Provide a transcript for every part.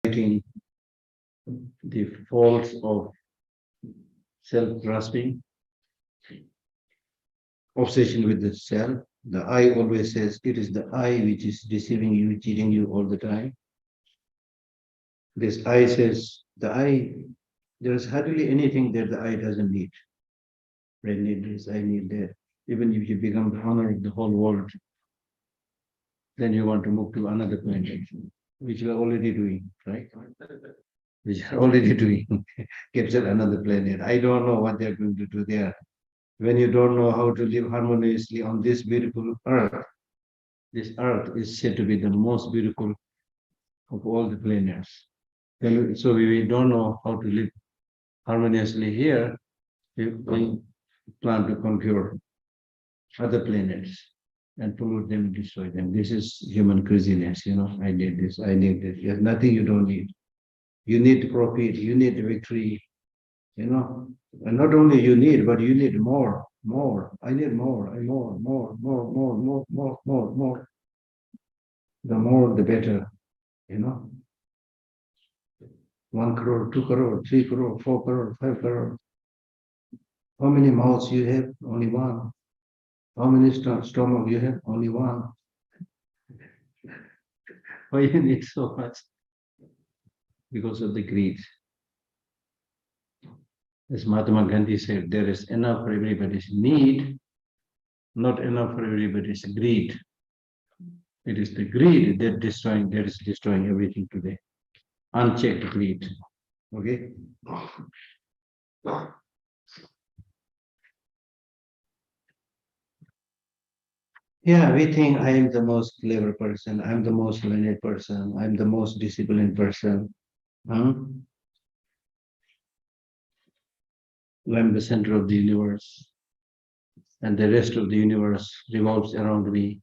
the faults of self-grasping, obsession with the self. The I always says it is the I which is deceiving you, cheating you all the time. This I says the I, there is hardly anything that the I doesn't need. I need this, I need that. Even if you become the owner of the whole world, then you want to move to another planet, which you are already doing, right? Which are already doing, capture another planet. I don't know what they're going to do there. When you don't know how to live harmoniously on this beautiful earth, this earth is said to be the most beautiful of all the planets. So we don't know how to live harmoniously here. We plan to conquer other planets and pollute them and destroy them. This is human craziness, I need this, I need this. There's nothing you don't need. You need profit, you need victory, and not only you need, but you need more. I need more, more. The more, the better, 1 crore, 2 crore, 3 crore, 4 crore, 5 crore. How many mouths you have? Only one. How many stomach you have? Only one. Why you need so much? Because of the greed. As Mahatma Gandhi said, there is enough for everybody's need, not enough for everybody's greed. It is the greed that is destroying everything today. Unchecked greed. Okay? Yeah, we think I am the most clever person, I'm the most learned person, I'm the most disciplined person. I'm the center of the universe, and the rest of the universe revolves around me.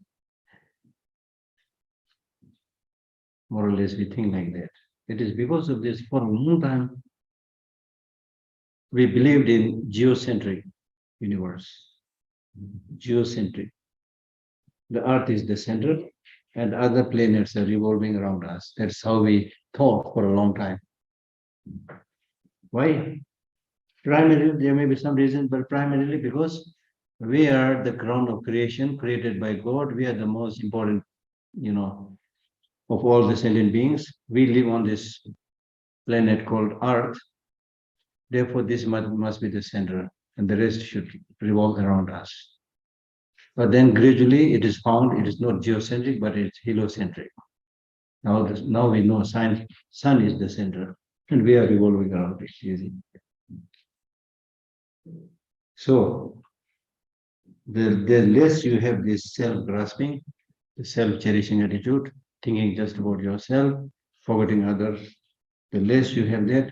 More or less, we think like that. It is because of this, for a long time, we believed in geocentric universe. Geocentric. The earth is the center, and other planets are revolving around us. That's how we thought for a long time. Why? Primarily, there may be some reason, but primarily because we are the crown of creation created by God. We are the most important, of all the sentient beings. We live on this planet called Earth. Therefore, this must be the center, and the rest should revolve around us. But then gradually it is found it is not geocentric, but it's heliocentric. Now we know sun is the center, and we are revolving around it. Easy. So the less you have this self-grasping, the self-cherishing attitude, thinking just about yourself, forgetting others, the less you have that,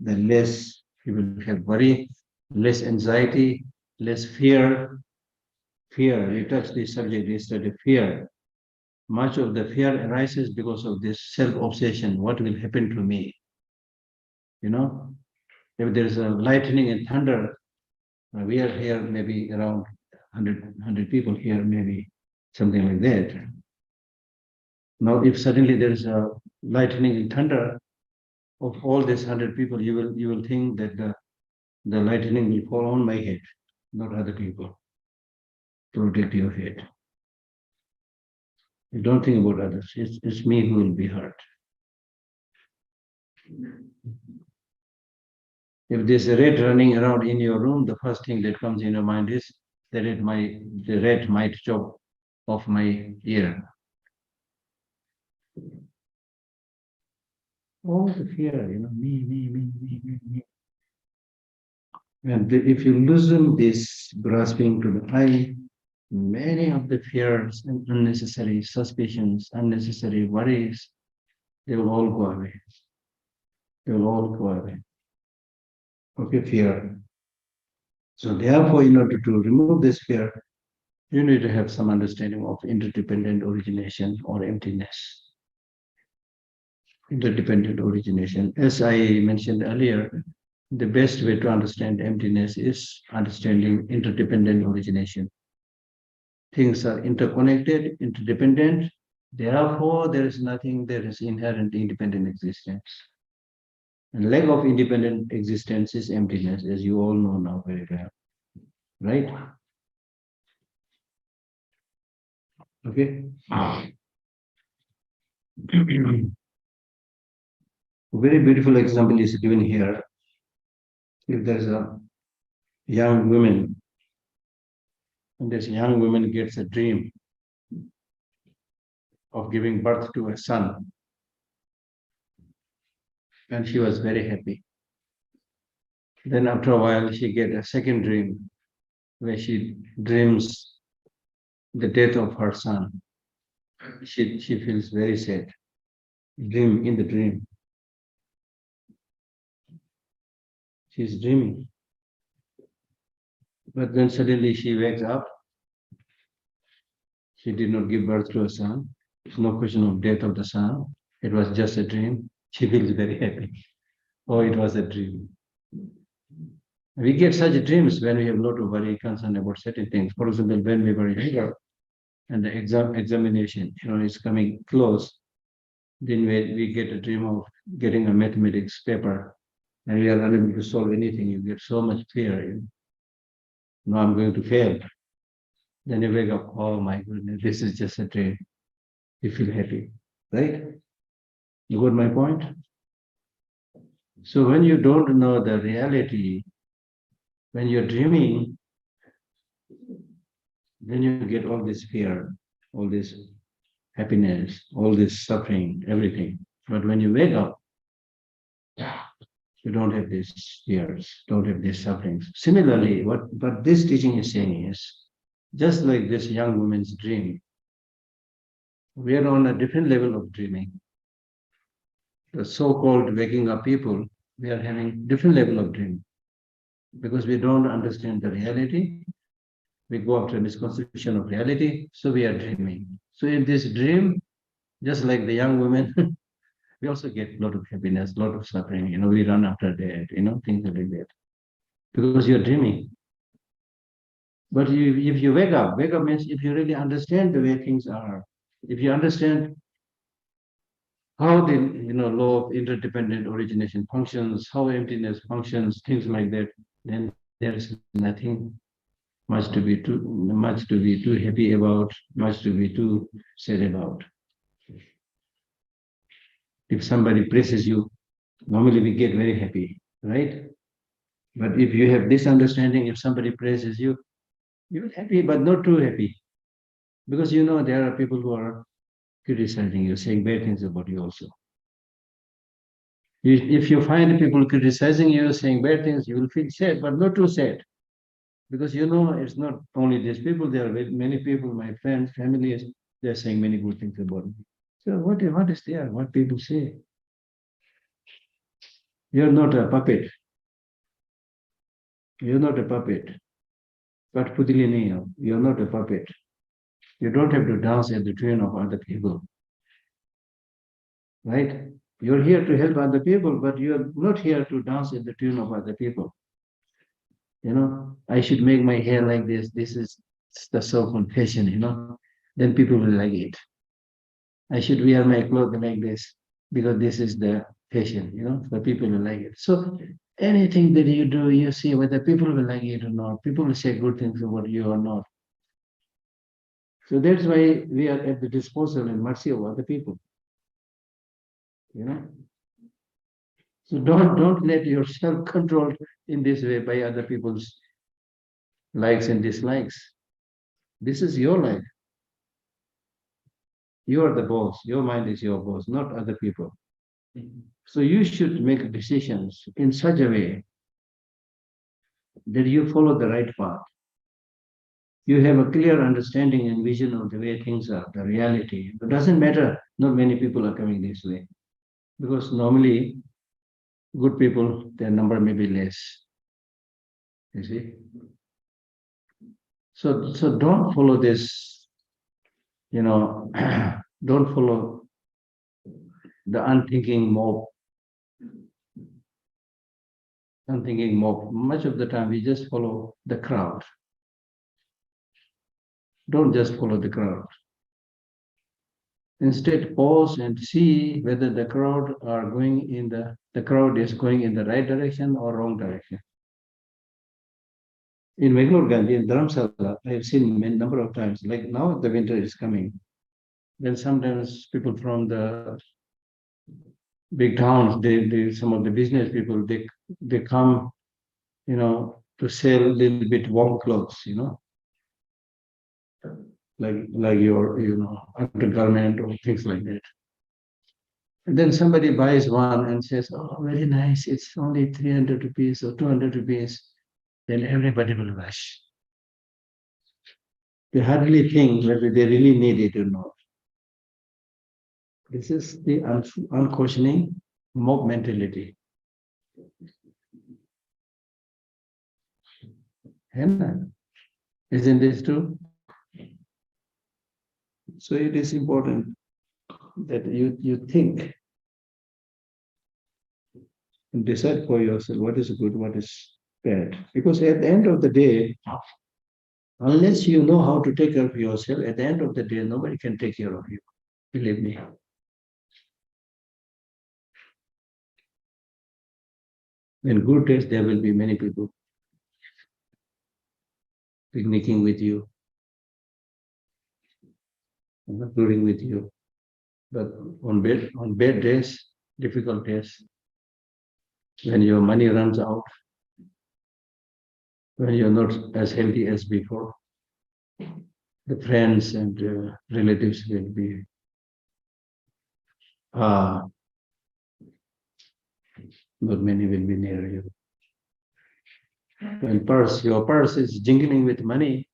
the less you will have worry, less anxiety, less fear. Fear, we touched this subject yesterday, fear. Much of the fear arises because of this self-obsession. What will happen to me? If there is a lightning and thunder, we are here maybe around 100 people here, maybe something like that. Now, if suddenly there is a lightning and thunder, of all these 100 people, you will think that the lightning will fall on my head, not other people. Protect your head. You don't think about others. It's me who will be hurt. If there's a rat running around in your room, the first thing that comes in your mind is the rat might chop off my ear. All the fear, me. And if you loosen this grasping to the I, many of the fears and unnecessary suspicions, unnecessary worries, they will all go away. They will all go away. Okay, fear. So therefore, in order to remove this fear, you need to have some understanding of interdependent origination or emptiness. Interdependent origination. As I mentioned earlier, the best way to understand emptiness is understanding interdependent origination. Things are interconnected, interdependent, Therefore, there is nothing that is inherent independent existence. And lack of independent existence is emptiness, as you all know now very well. Right? Okay. A very beautiful example is given here. If there is a young woman, and this young woman gets a dream of giving birth to a son, and she was very happy. Then after a while, she gets a second dream where she dreams the death of her son. She feels very sad. Dream in the dream. She's dreaming. But then suddenly she wakes up. She did not give birth to a son. It's no question of death of the son. It was just a dream. She feels very happy. Oh, it was a dream. We get such dreams when we have a lot of worry, concern about certain things. For example, when we were younger and the examination, is coming close, then we get a dream of getting a mathematics paper and we are unable to solve anything. You get so much fear. No, I'm going to fail. Then you wake up, oh my goodness, this is just a dream. You feel happy, right? You got my point? So when you don't know the reality, when you're dreaming, then you get all this fear, all this happiness, all this suffering, everything. But when you wake up, you don't have these fears, don't have these sufferings. Similarly, what this teaching is saying is, just like this young woman's dream, we are on a different level of dreaming. The so-called waking up people, we are having different level of dreaming because we don't understand the reality. We go after a misconception of reality, so we are dreaming. So in this dream, just like the young woman, we also get a lot of happiness, a lot of suffering. We run after that, things like that, because you're dreaming. But if you wake up means if you really understand the way things are, if you understand how the law of interdependent origination functions, how emptiness functions, things like that, then there is nothing much to be too happy about, much to be too sad about. If somebody praises you, normally we get very happy, right? But if you have this understanding, if somebody praises you, you're happy, but not too happy. Because there are people who are criticizing you, saying bad things about you also. If you find people criticizing you, saying bad things, you will feel sad, but not too sad. Because it's not only these people, there are many people, my friends, families, they're saying many good things about me. So what is there? What people say? You're not a puppet. You're not a puppet. You're not a puppet. You don't have to dance at the tune of other people. Right? You're here to help other people, but you're not here to dance at the tune of other people. I should make my hair like this. This is the so-called fashion, then people will like it. I should wear my clothes like this because this is the fashion, the people will like it. So anything that you do, you see whether people will like it or not. People will say good things about you or not. So that's why we are at the disposal and mercy of other people. So don't let yourself controlled in this way by other people's likes and dislikes. This is your life. You are the boss. Your mind is your boss, not other people. So you should make decisions in such a way that you follow the right path. You have a clear understanding and vision of the way things are, the reality. It doesn't matter, not many people are coming this way. Because normally, good people, their number may be less. You see? So don't follow this, don't follow the unthinking mob. Much of the time, we just follow the crowd. Don't just follow the crowd. Instead, pause and see whether the crowd are going in the crowd is going in the right direction or wrong direction. In Bangalore Gandhi, in Dharamsala, I have seen a number of times, like now the winter is coming. Then sometimes people from the big towns, some of the business people, they come, to sell a little bit warm clothes, like your, undergarment or things like that. And then somebody buys one and says, "Oh, very nice. It's only 300 rupees or 200 rupees." Then everybody will rush. They hardly think whether they really need it or not. This is the unquestioning mob mentality. Isn't this true? So it is important that you think and decide for yourself what is good, what is bad. Because at the end of the day, unless you know how to take care of yourself, at the end of the day, nobody can take care of you. Believe me. In good days, there will be many people picnicking with you, touring with you. But on bad days, difficult days, when your money runs out, when you're not as healthy as before, the friends and relatives will be not many will be near you. When your purse is jingling with money,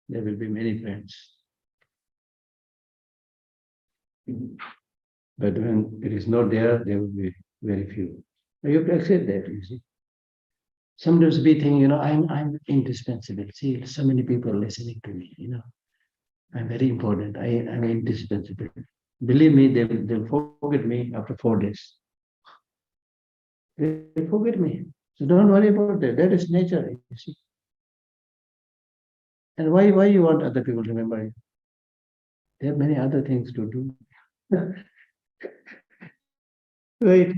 there will be many friends. But when it is not there, there will be very few. You have to accept that, you see. Sometimes we think, I'm indispensable. See, so many people listening to me, I'm very important. I'm indispensable. Believe me, they'll forget me after 4 days. They'll forget me. So don't worry about that. That is nature, you see. And why you want other people to remember you? There are many other things to do. Right.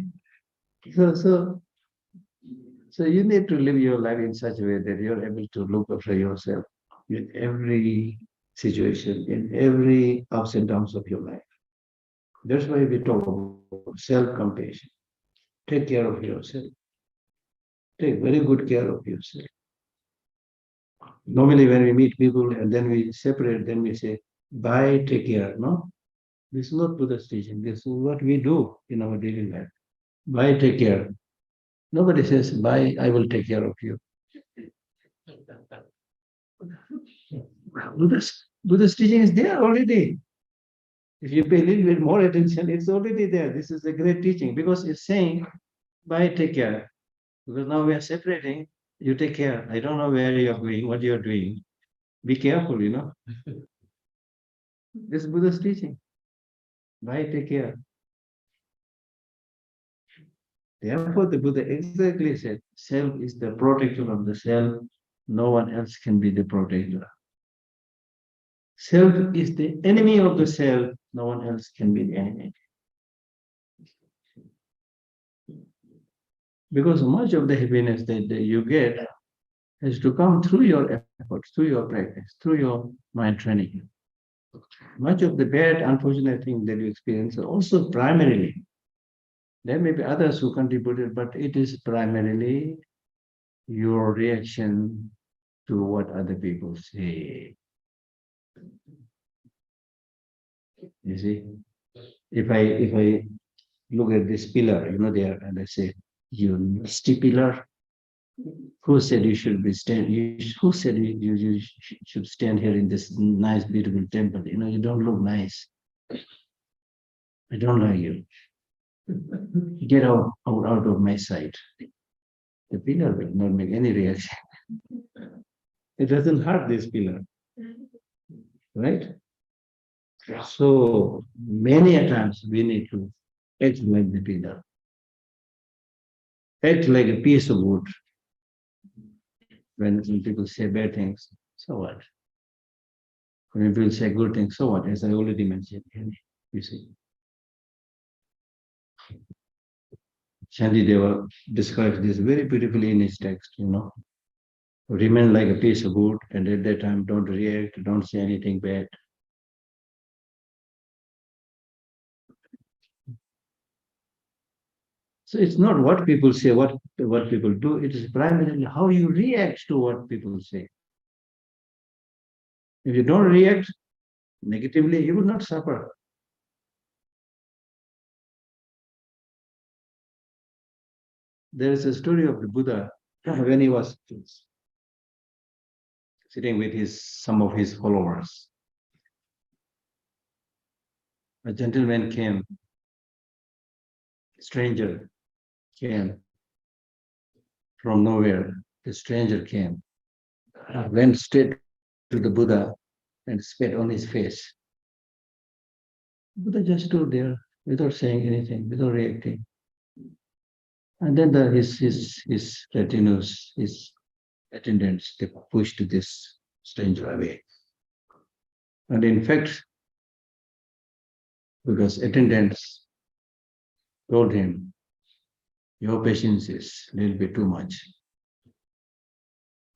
So you need to live your life in such a way that you're able to look after yourself in every situation, in every ups and downs of your life. That's why we talk about self-compassion. Take care of yourself. Take very good care of yourself. Normally, when we meet people and then we separate, then we say, bye, take care. No, this is not Buddha's teaching. This is what we do in our daily life. Bye, take care. Nobody says, bye, I will take care of you. Buddha's teaching is there already. If you pay a little bit more attention, it's already there. This is a great teaching because it's saying, bye, take care. Because now we are separating, you take care. I don't know where you are going, what you are doing. Be careful, This is Buddha's teaching. Bye, take care. Therefore, the Buddha exactly said, self is the protector of the self. No one else can be the protector. Self is the enemy of the self. No one else can be the enemy. Because much of the happiness that you get has to come through your efforts, through your practice, through your mind training. Much of the bad, unfortunate thing that you experience are also primarily, there may be others who contributed, but it is primarily your reaction to what other people say. You see, if I look at this pillar, there, and I say, you nasty pillar, who said you should be who said you should stand here in this nice, beautiful temple? You don't look nice. I don't like you. Get out of my sight. The pillar will not make any reaction. It doesn't hurt this pillar. Right? So many a times we need to act like the pillar. Act like a piece of wood. When people say bad things, so what? When people say good things, so what? As I already mentioned, you see. Shantideva describes this very beautifully in his text, Remain like a piece of wood, and at that time don't react, don't say anything bad. So it's not what people say, what people do, it is primarily how you react to what people say. If you don't react negatively, you will not suffer. There is a story of the Buddha when he was sitting with some of his followers. A gentleman came, a stranger came from nowhere. The stranger came, went straight to the Buddha and spat on his face. Buddha just stood there without saying anything, without reacting. And then his retinues, his attendants, they pushed this stranger away. And in fact, because attendants told him, your patience is a little bit too much.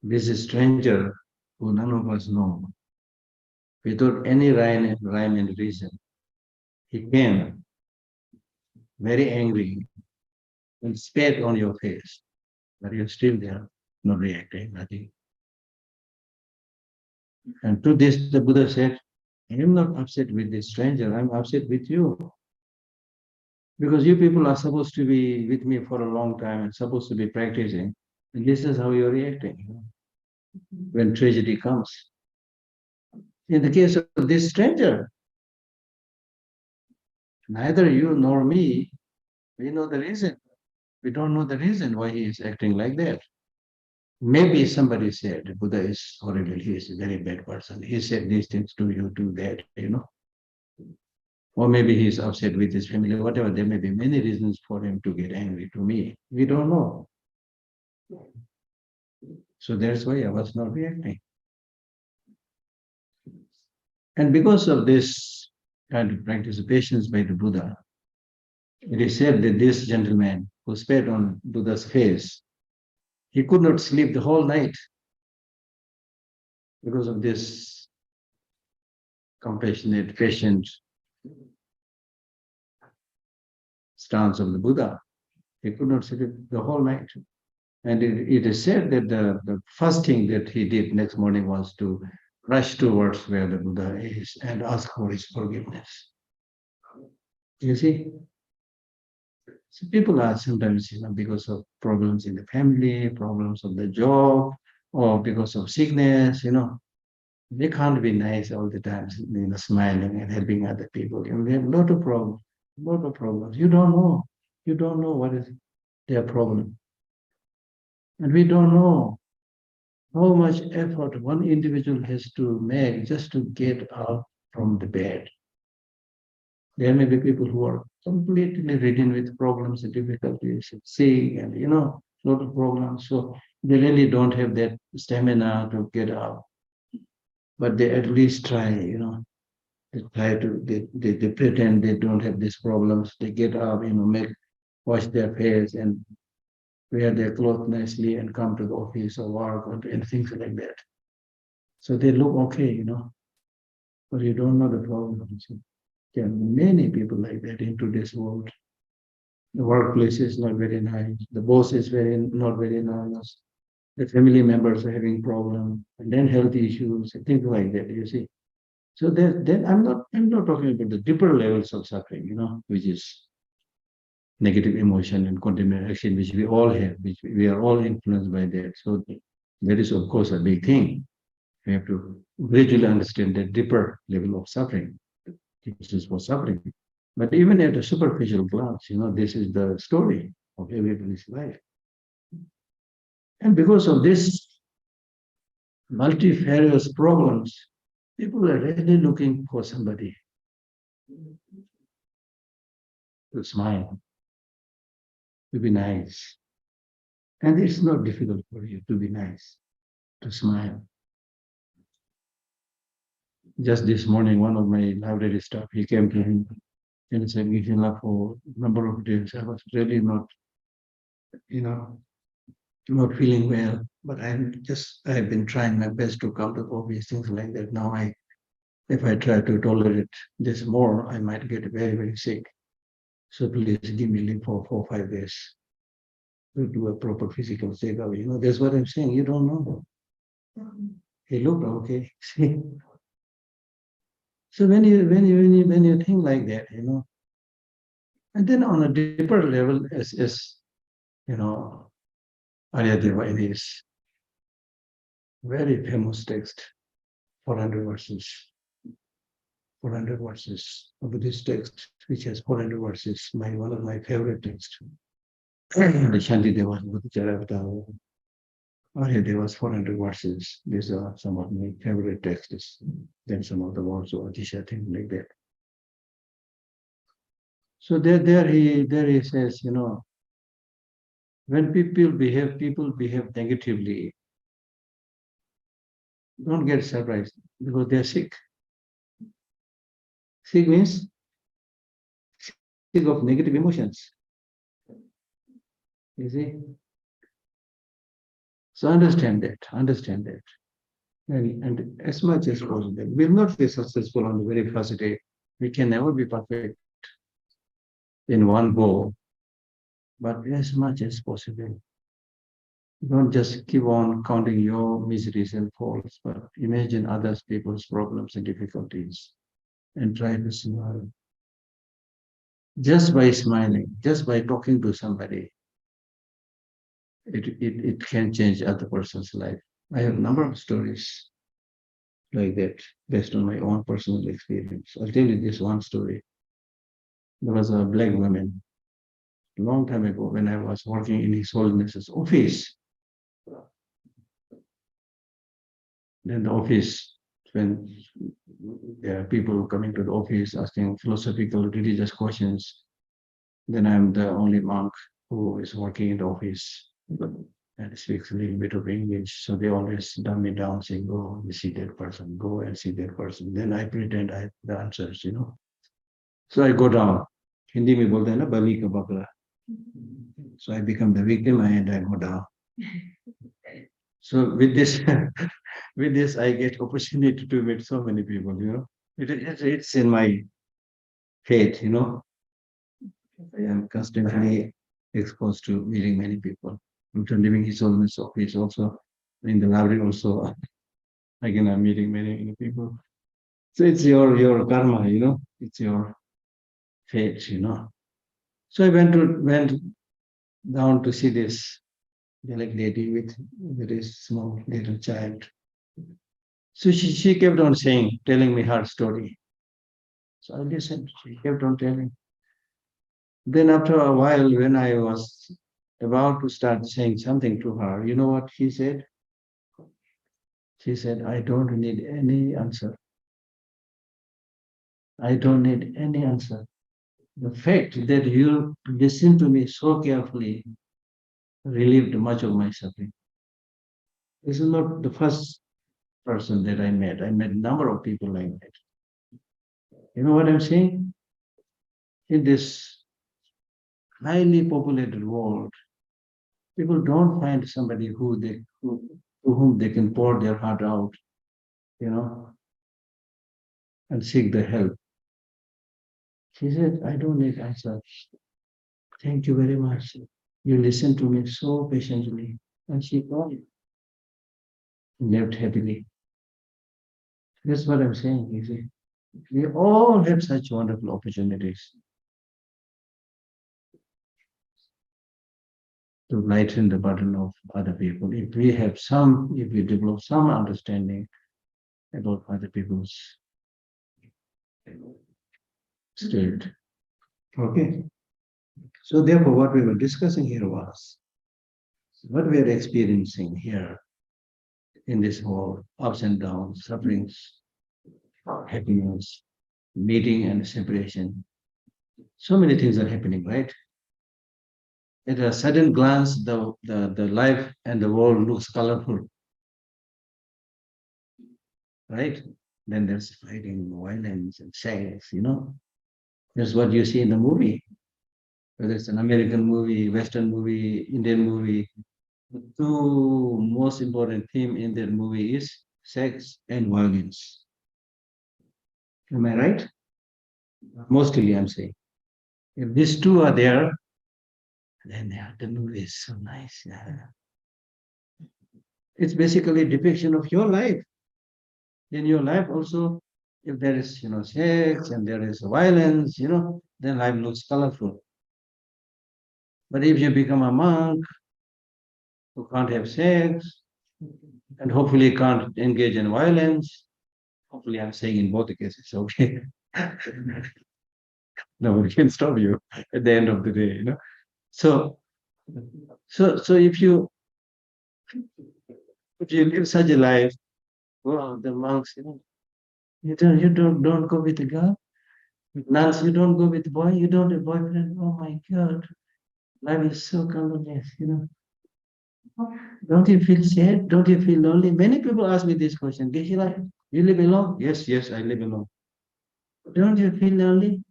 This is a stranger who none of us know, without any rhyme and reason. He came very angry and spat on your face, but you're still there, not reacting, nothing. And to this, the Buddha said, I am not upset with this stranger, I'm upset with you. Because you people are supposed to be with me for a long time and supposed to be practicing. And this is how you're reacting when tragedy comes. In the case of this stranger, neither you nor me, we know the reason. We don't know the reason why he is acting like that. Maybe somebody said, Buddha is horrible, he is a very bad person. He said these things to you, to that. Or maybe he's upset with his family, whatever. There may be many reasons for him to get angry to me. We don't know. So that's why I was not reacting. And because of this kind of practice of patience by the Buddha, it is said that this gentleman who spat on Buddha's face, he could not sleep the whole night because of this compassionate, patient stance of the Buddha. He could not sleep the whole night. And it is said that the first thing that he did next morning was to rush towards where the Buddha is and ask for his forgiveness. You see? So people are sometimes, because of problems in the family, problems of the job, or because of sickness, they can't be nice all the time, smiling and helping other people. We have a lot of problems. You don't know what is their problem. And we don't know how much effort one individual has to make just to get out from the bed. There may be people who are completely ridden with problems and difficulties, sick, and a lot of problems. So they really don't have that stamina to get out. But they at least try, They try to they pretend they don't have these problems. They get up, wash their face and wear their clothes nicely and come to the office or work and things like that. So they look okay, but you don't know the problems. There are many people like that in today's world. The workplace is not very nice. The boss is not very nice. The family members are having problems, and then health issues, and things like that. You see. So then I'm not talking about the deeper levels of suffering, which is negative emotion and continued action, which we all have, which we are all influenced by that. So that is, of course, a big thing. We have to gradually understand the deeper level of suffering. This is for suffering. But even at a superficial glance, this is the story of everybody's life. And because of this multifarious problems, people are really looking for somebody to smile, to be nice. And it's not difficult for you to be nice, to smile. Just this morning, one of my library staff, he came to him and said, Geshe, for a number of days, I was really not, you know, not feeling well. But I've been trying my best to come to office, things like that. Now if I try to tolerate this more, I might get very, very sick. So please give me leave for 4 or 5 days to do a proper physical checkup. That's what I'm saying. You don't know. He looked okay. See? So when you think like that, and then on a deeper level, as you know, Aryadeva, it is very famous text, 400 verses. 400 verses of this text, which has 400 verses, one of my favorite texts. The Shantideva Charavatar, Aryadeva's 400 verses. These are some of my favorite texts. Then some of the words of Atisha, things like that. So there he says, when people behave negatively, don't get surprised because they're sick. Sick means sick of negative emotions. You see? So understand that. And as much as possible. We'll not be successful on the very first day. We can never be perfect in one go, but as much as possible. Don't just keep on counting your miseries and faults, but imagine other people's problems and difficulties and try to smile. Just by smiling, just by talking to somebody, it can change other person's life. I have a number of stories like that based on my own personal experience. I'll tell you this one story. There was a black woman a long time ago when I was working in His Holiness's office. Then the office, when there are people coming to the office asking philosophical, religious questions, then I'm the only monk who is working in the office and speaks a little bit of English. So they always dumb me down, saying, go and see that person, go and see that person. Then I pretend I have the answers, So I go down. Hindi mein bolte hai na, bali ka bakla. So I become the victim and I go down. So with this, I get opportunity to meet so many people. It's in my faith. I am constantly exposed to meeting many people. After leaving His Holiness office, also in the library, also again I'm meeting many people. So it's your karma. It's your fate. So I went down to see this lady with a very small little child. So she kept on telling me her story. So I listened. She kept on telling. Then after a while, when I was about to start saying something to her, you know what she said? She said, I don't need any answer. I don't need any answer. The fact that you listened to me so carefully relieved much of my suffering. This is not the first person that I met. I met a number of people like that. You know what I'm saying? In this highly populated world, people don't find somebody to whom they can pour their heart out, and seek the help. She said, I don't need answers. Thank you very much. You listened to me so patiently. And she cried, left happily. That's what I'm saying, you see. We all have such wonderful opportunities to lighten the burden of other people. If we develop some understanding about other people's state. Okay. So therefore, what we were discussing here was what we are experiencing here in this world, ups and downs, sufferings, happiness, meeting and separation. So many things are happening, right? At a sudden glance, the life and the world looks colorful, right? then there's fighting, violence, and sex, That's what you see in the movie. Whether it's an American movie, Western movie, Indian movie, the two most important theme in that movie is sex and violence. Am I right? Mostly, I'm saying. If these two are there, then the movie is so nice. Yeah. It's basically a depiction of your life. In your life also, if there is, sex and there is violence, then life looks colorful. But if you become a monk who can't have sex and hopefully can't engage in violence, hopefully I'm saying in both the cases, okay? Nobody can stop you at the end of the day. So, so if you live such a life, well, the monks, you don't go with the girl. Nuns, you don't go with the boy. You don't have boyfriend. Oh my God, life is so colorless. Don't you feel sad? Don't you feel lonely? Many people ask me this question. Geshe, like, you live alone? Yes, yes, I live alone. Don't you feel lonely?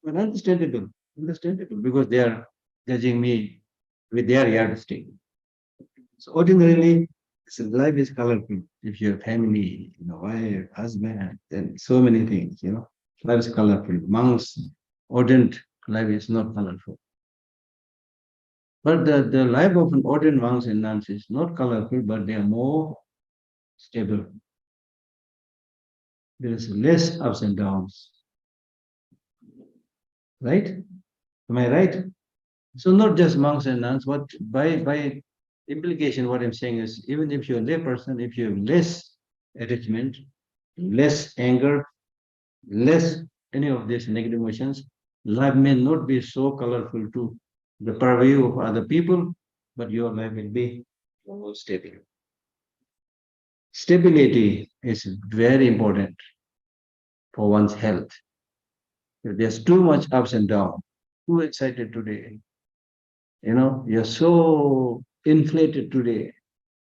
Well, understandable, because they are judging me with their yardstick. So ordinarily, life is colorful. If you have family, wife, husband, then so many things. Life is colorful. Monks, ardent life is not colorful. But the life of an ardent monks and nuns is not colorful, but they are more stable. There is less ups and downs. Right? Am I right? So not just monks and nuns, what by implication, what I'm saying is, even if you're a lay person, if you have less attachment, less anger, less any of these negative emotions, life may not be so colorful to the purview of other people, but your life will be more stable. Stability is very important for one's health. If there's too much ups and downs, too excited today, you're so inflated today,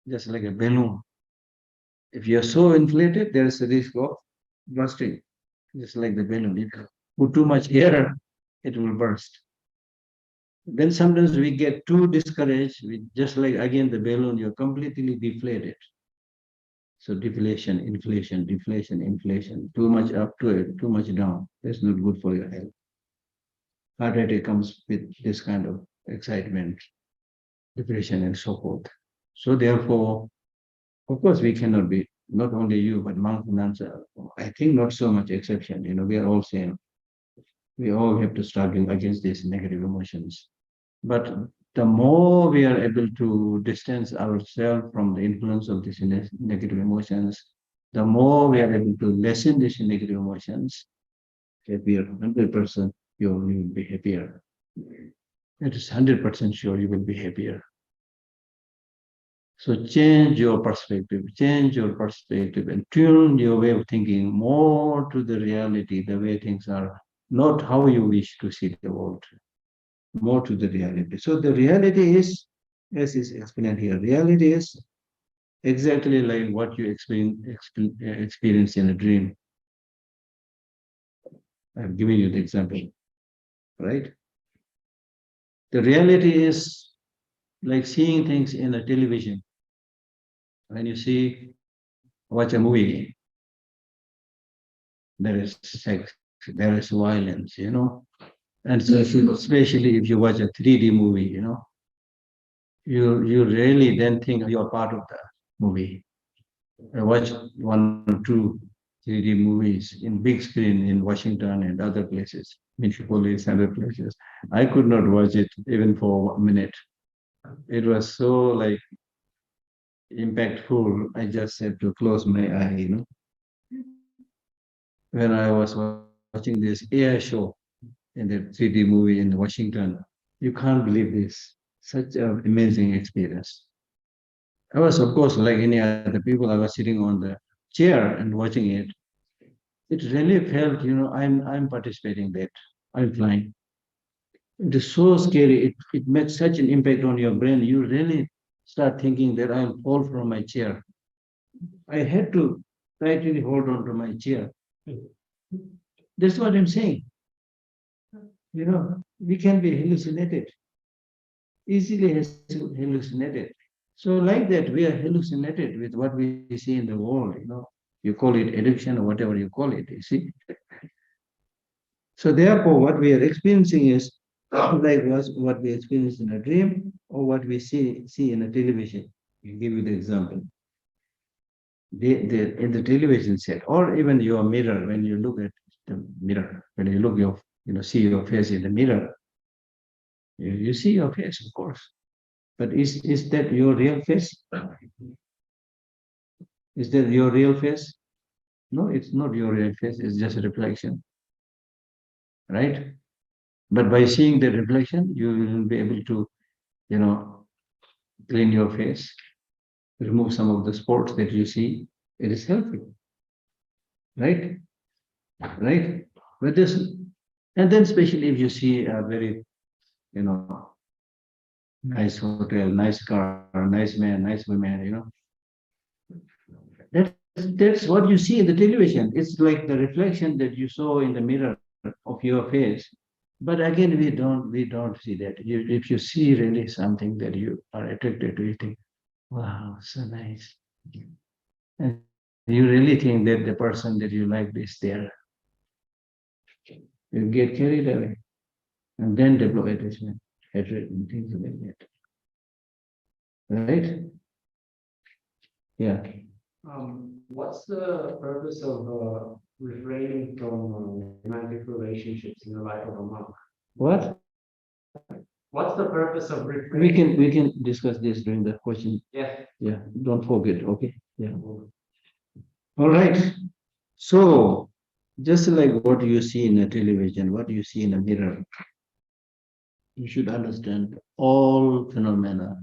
just like a balloon. If you're so inflated, there is a risk of bursting, just like the balloon. If you put too much air, it will burst. Then sometimes we get too discouraged, just like again the balloon, you're completely deflated. So deflation, inflation, deflation, inflation, too much up to it, too much down. That's not good for your health. Heart attack comes with this kind of excitement, depression, and so forth. So therefore, of course, we cannot be, not only you, but monks and nuns, I think not so much exception. We are all same. We all have to struggle against these negative emotions. But the more we are able to distance ourselves from the influence of these negative emotions, the more we are able to lessen these negative emotions, if we are 100% you will be happier. It is 100% sure you will be happier. So change your perspective, and tune your way of thinking more to the reality, the way things are, not how you wish to see the world, more to the reality. So the reality is, as is explained here, reality is exactly like what you experience in a dream. I'm giving you the example, right? The reality is like seeing things in a television. When you watch a movie, there is sex, there is violence. And so especially if you watch a 3D movie, you really then think you're part of the movie. I watched 1 or 2 3D movies in big screen in Washington and other places, Minneapolis and other places. I could not watch it even for 1 minute. It was so impactful. I just had to close my eye. When I was watching this AI show in the 3D movie in Washington, you can't believe this. Such an amazing experience. I was, of course, like any other people, I was sitting on the chair and watching it. It really felt, I'm participating that. I'm flying. It is so scary. It makes such an impact on your brain. You really start thinking that I'll fall from my chair. I had to tightly hold on to my chair. That's what I'm saying. We can be hallucinated, easily hallucinated. So like that, we are hallucinated with what we see in the world. You call it addiction or whatever you call it, you see. So therefore, what we are experiencing is like what we experience in a dream or what we see in a television. I'll give you the example. In the television set, or even your mirror, when you look at the mirror, when you look see your face in the mirror, you see your face, of course. But is that your real face? Is that your real face? No, it's not your real face. It's just a reflection, right? But by seeing the reflection, you will be able to, clean your face, remove some of the spots that you see. It is helpful, right? Right? But this, and then especially if you see a very, nice hotel, nice car, nice man, nice woman, that's what you see in the television. It's like the reflection that you saw in the mirror of your face. But again, we don't see that. If you see really something that you are attracted to, you think, wow, so nice. And you really think that the person that you like is there. You get carried away and then develop attachment, hatred, and things like that. Right? Yeah. What's the purpose of refraining from romantic relationships in the life of a monk? What? What's the purpose of refraining? We can discuss this during the question. Yeah. Yeah. Don't forget. Okay. Yeah. All right. So just like what you see in a television, what you see in a mirror, you should understand all phenomena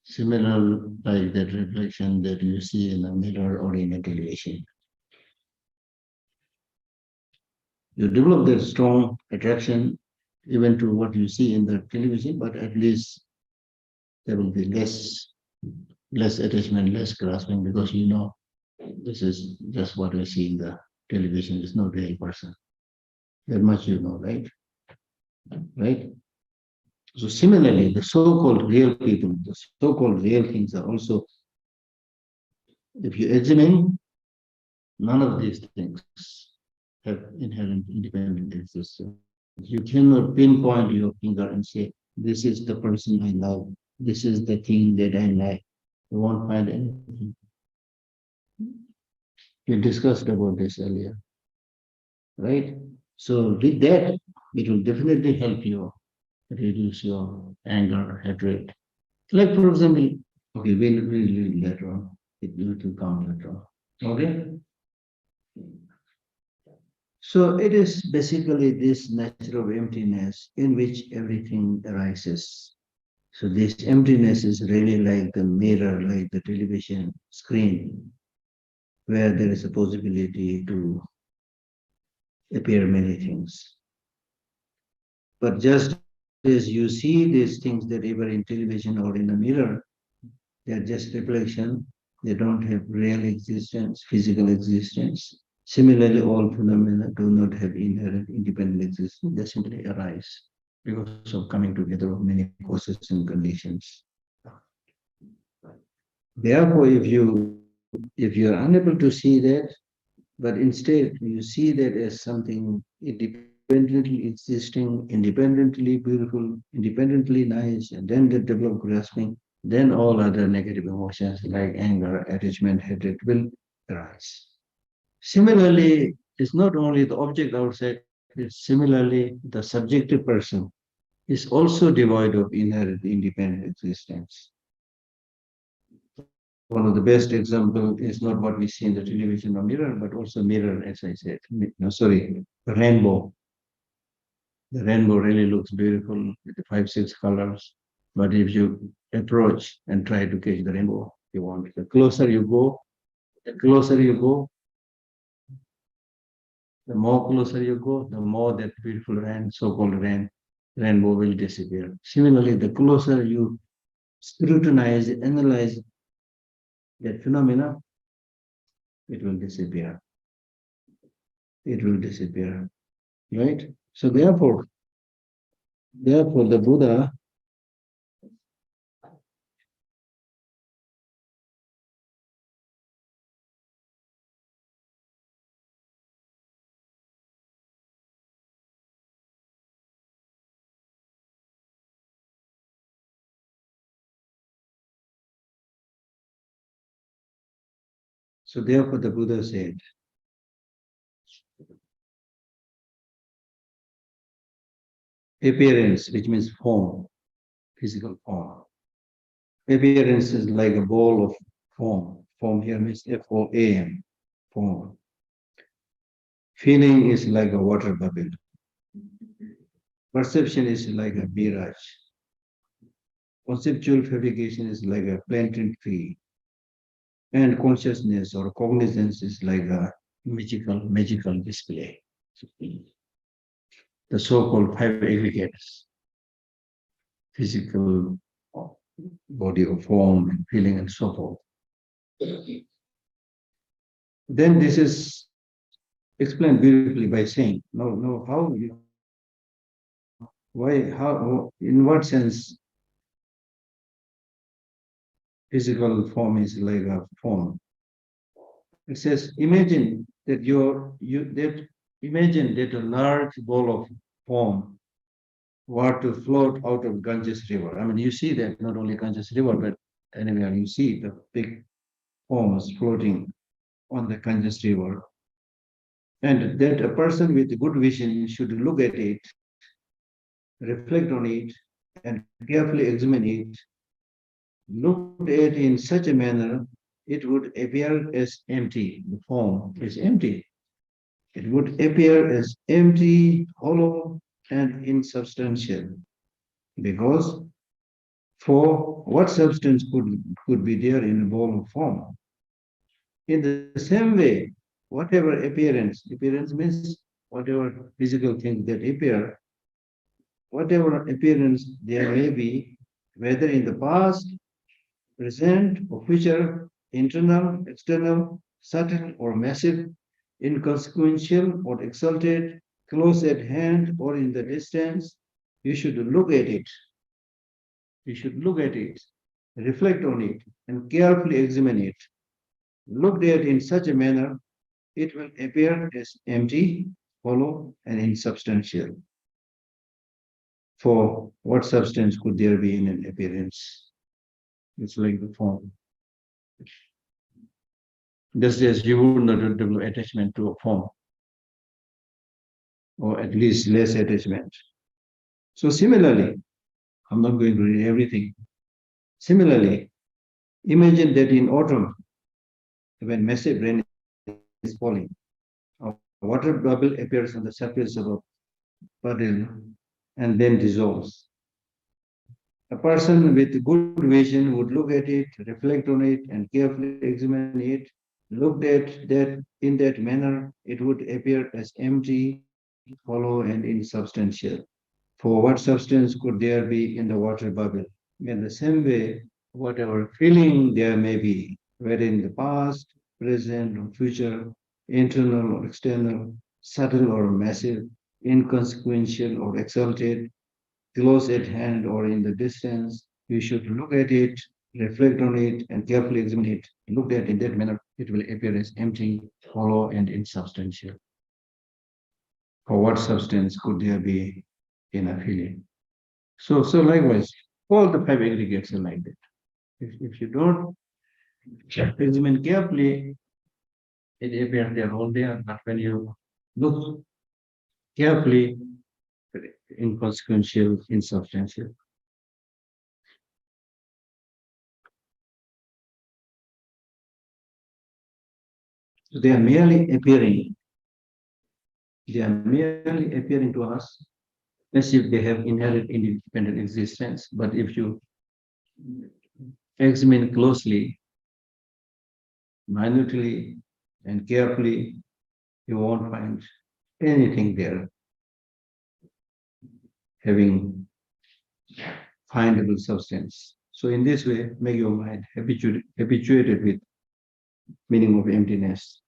similar like that reflection that you see in a mirror or in a television. You develop that strong attraction even to what you see in the television, but at least there will be less attachment, less grasping, because this is just what I see in the television. It's not real person. That much right? Right? So similarly, the so-called real people, the so-called real things are also, if you examine, none of these things have inherent independent existence. You cannot pinpoint your finger and say, this is the person I love, this is the thing that I like. You won't find anything. We discussed about this earlier, right? So with that, it will definitely help you reduce your anger, hatred. Like for example, okay, we'll read later on. It will come later on. Okay? So it is basically this nature of emptiness in which everything arises. So this emptiness is really like the mirror, like the television screen, where there is a possibility to appear many things. But just as you see these things that either in television or in a mirror, they are just reflection. They don't have real existence, physical existence. Similarly, all phenomena do not have inherent independent existence. They simply arise because of coming together of many causes and conditions. Therefore, if you are unable to see that, but instead you see that as something independently existing, independently beautiful, independently nice, and then they develop grasping, then all other negative emotions like anger, attachment, hatred will arise. Similarly, it's not only the object outside, it's similarly the subjective person is also devoid of inherent independent existence. One of the best example is not what we see in the television or mirror, but also mirror, as I said. No, sorry, the rainbow. The rainbow really looks beautiful with the 5, 6 colors. But if you approach and try to catch the rainbow, you won't. The closer you go, the more closer you go, the more that beautiful so-called rainbow will disappear. Similarly, the closer you scrutinize, analyze that phenomena, it will disappear. It will disappear. Right? So therefore the Buddha said, appearance, which means form, physical form. Appearance is like a ball of form. Form here means FOAM, form. Feeling is like a water bubble. Perception is like a mirage. Conceptual fabrication is like a plantain tree. And consciousness or cognizance is like a magical display. The so-called five aggregates, physical body of form and feeling and so forth. Then this is explained beautifully by saying, no, how, why, how, in what sense physical form is like a form? It says, imagine that imagine that a large ball of form were to float out of Ganges River. I mean, you see that not only Ganges River, but anywhere you see the big forms floating on the Ganges River. And that a person with good vision should look at it, reflect on it, and carefully examine it, looked at in such a manner, it would appear as empty. The form is empty. It would appear as empty, hollow, and insubstantial. Because for what substance could be there in a ball of form? In the same way, whatever appearance means whatever physical things that appear, whatever appearance there may be, whether in the past, present or future, internal, external, subtle or massive, inconsequential or exalted, close at hand or in the distance, you should look at it. You should look at it, reflect on it, and carefully examine it. Looked at in such a manner, it will appear as empty, hollow, and insubstantial. For what substance could there be in an appearance? It's like the form. Just as you would not develop attachment to a form, or at least less attachment. So similarly, I'm not going to read everything. Similarly, imagine that in autumn, when massive rain is falling, a water bubble appears on the surface of a puddle and then dissolves. A person with good vision would look at it, reflect on it, and carefully examine it. Looked at that in that manner, it would appear as empty, hollow, and insubstantial. For what substance could there be in the water bubble? In the same way, whatever feeling there may be, whether in the past, present, or future, internal or external, subtle or massive, inconsequential or exalted, close at hand or in the distance, you should look at it, reflect on it, and carefully examine it. Looked at in that manner, it will appear as empty, hollow, and insubstantial. For what substance could there be in a feeling? So likewise, all the five aggregates are like that. If you don't examine carefully, it appears they are all there, but when you look carefully, inconsequential, insubstantial. So they are merely appearing. They are merely appearing to us as if they have inherent independent existence. But if you examine closely, minutely, and carefully, you won't find anything there having findable substance. So in this way, make your mind habituated with meaning of emptiness.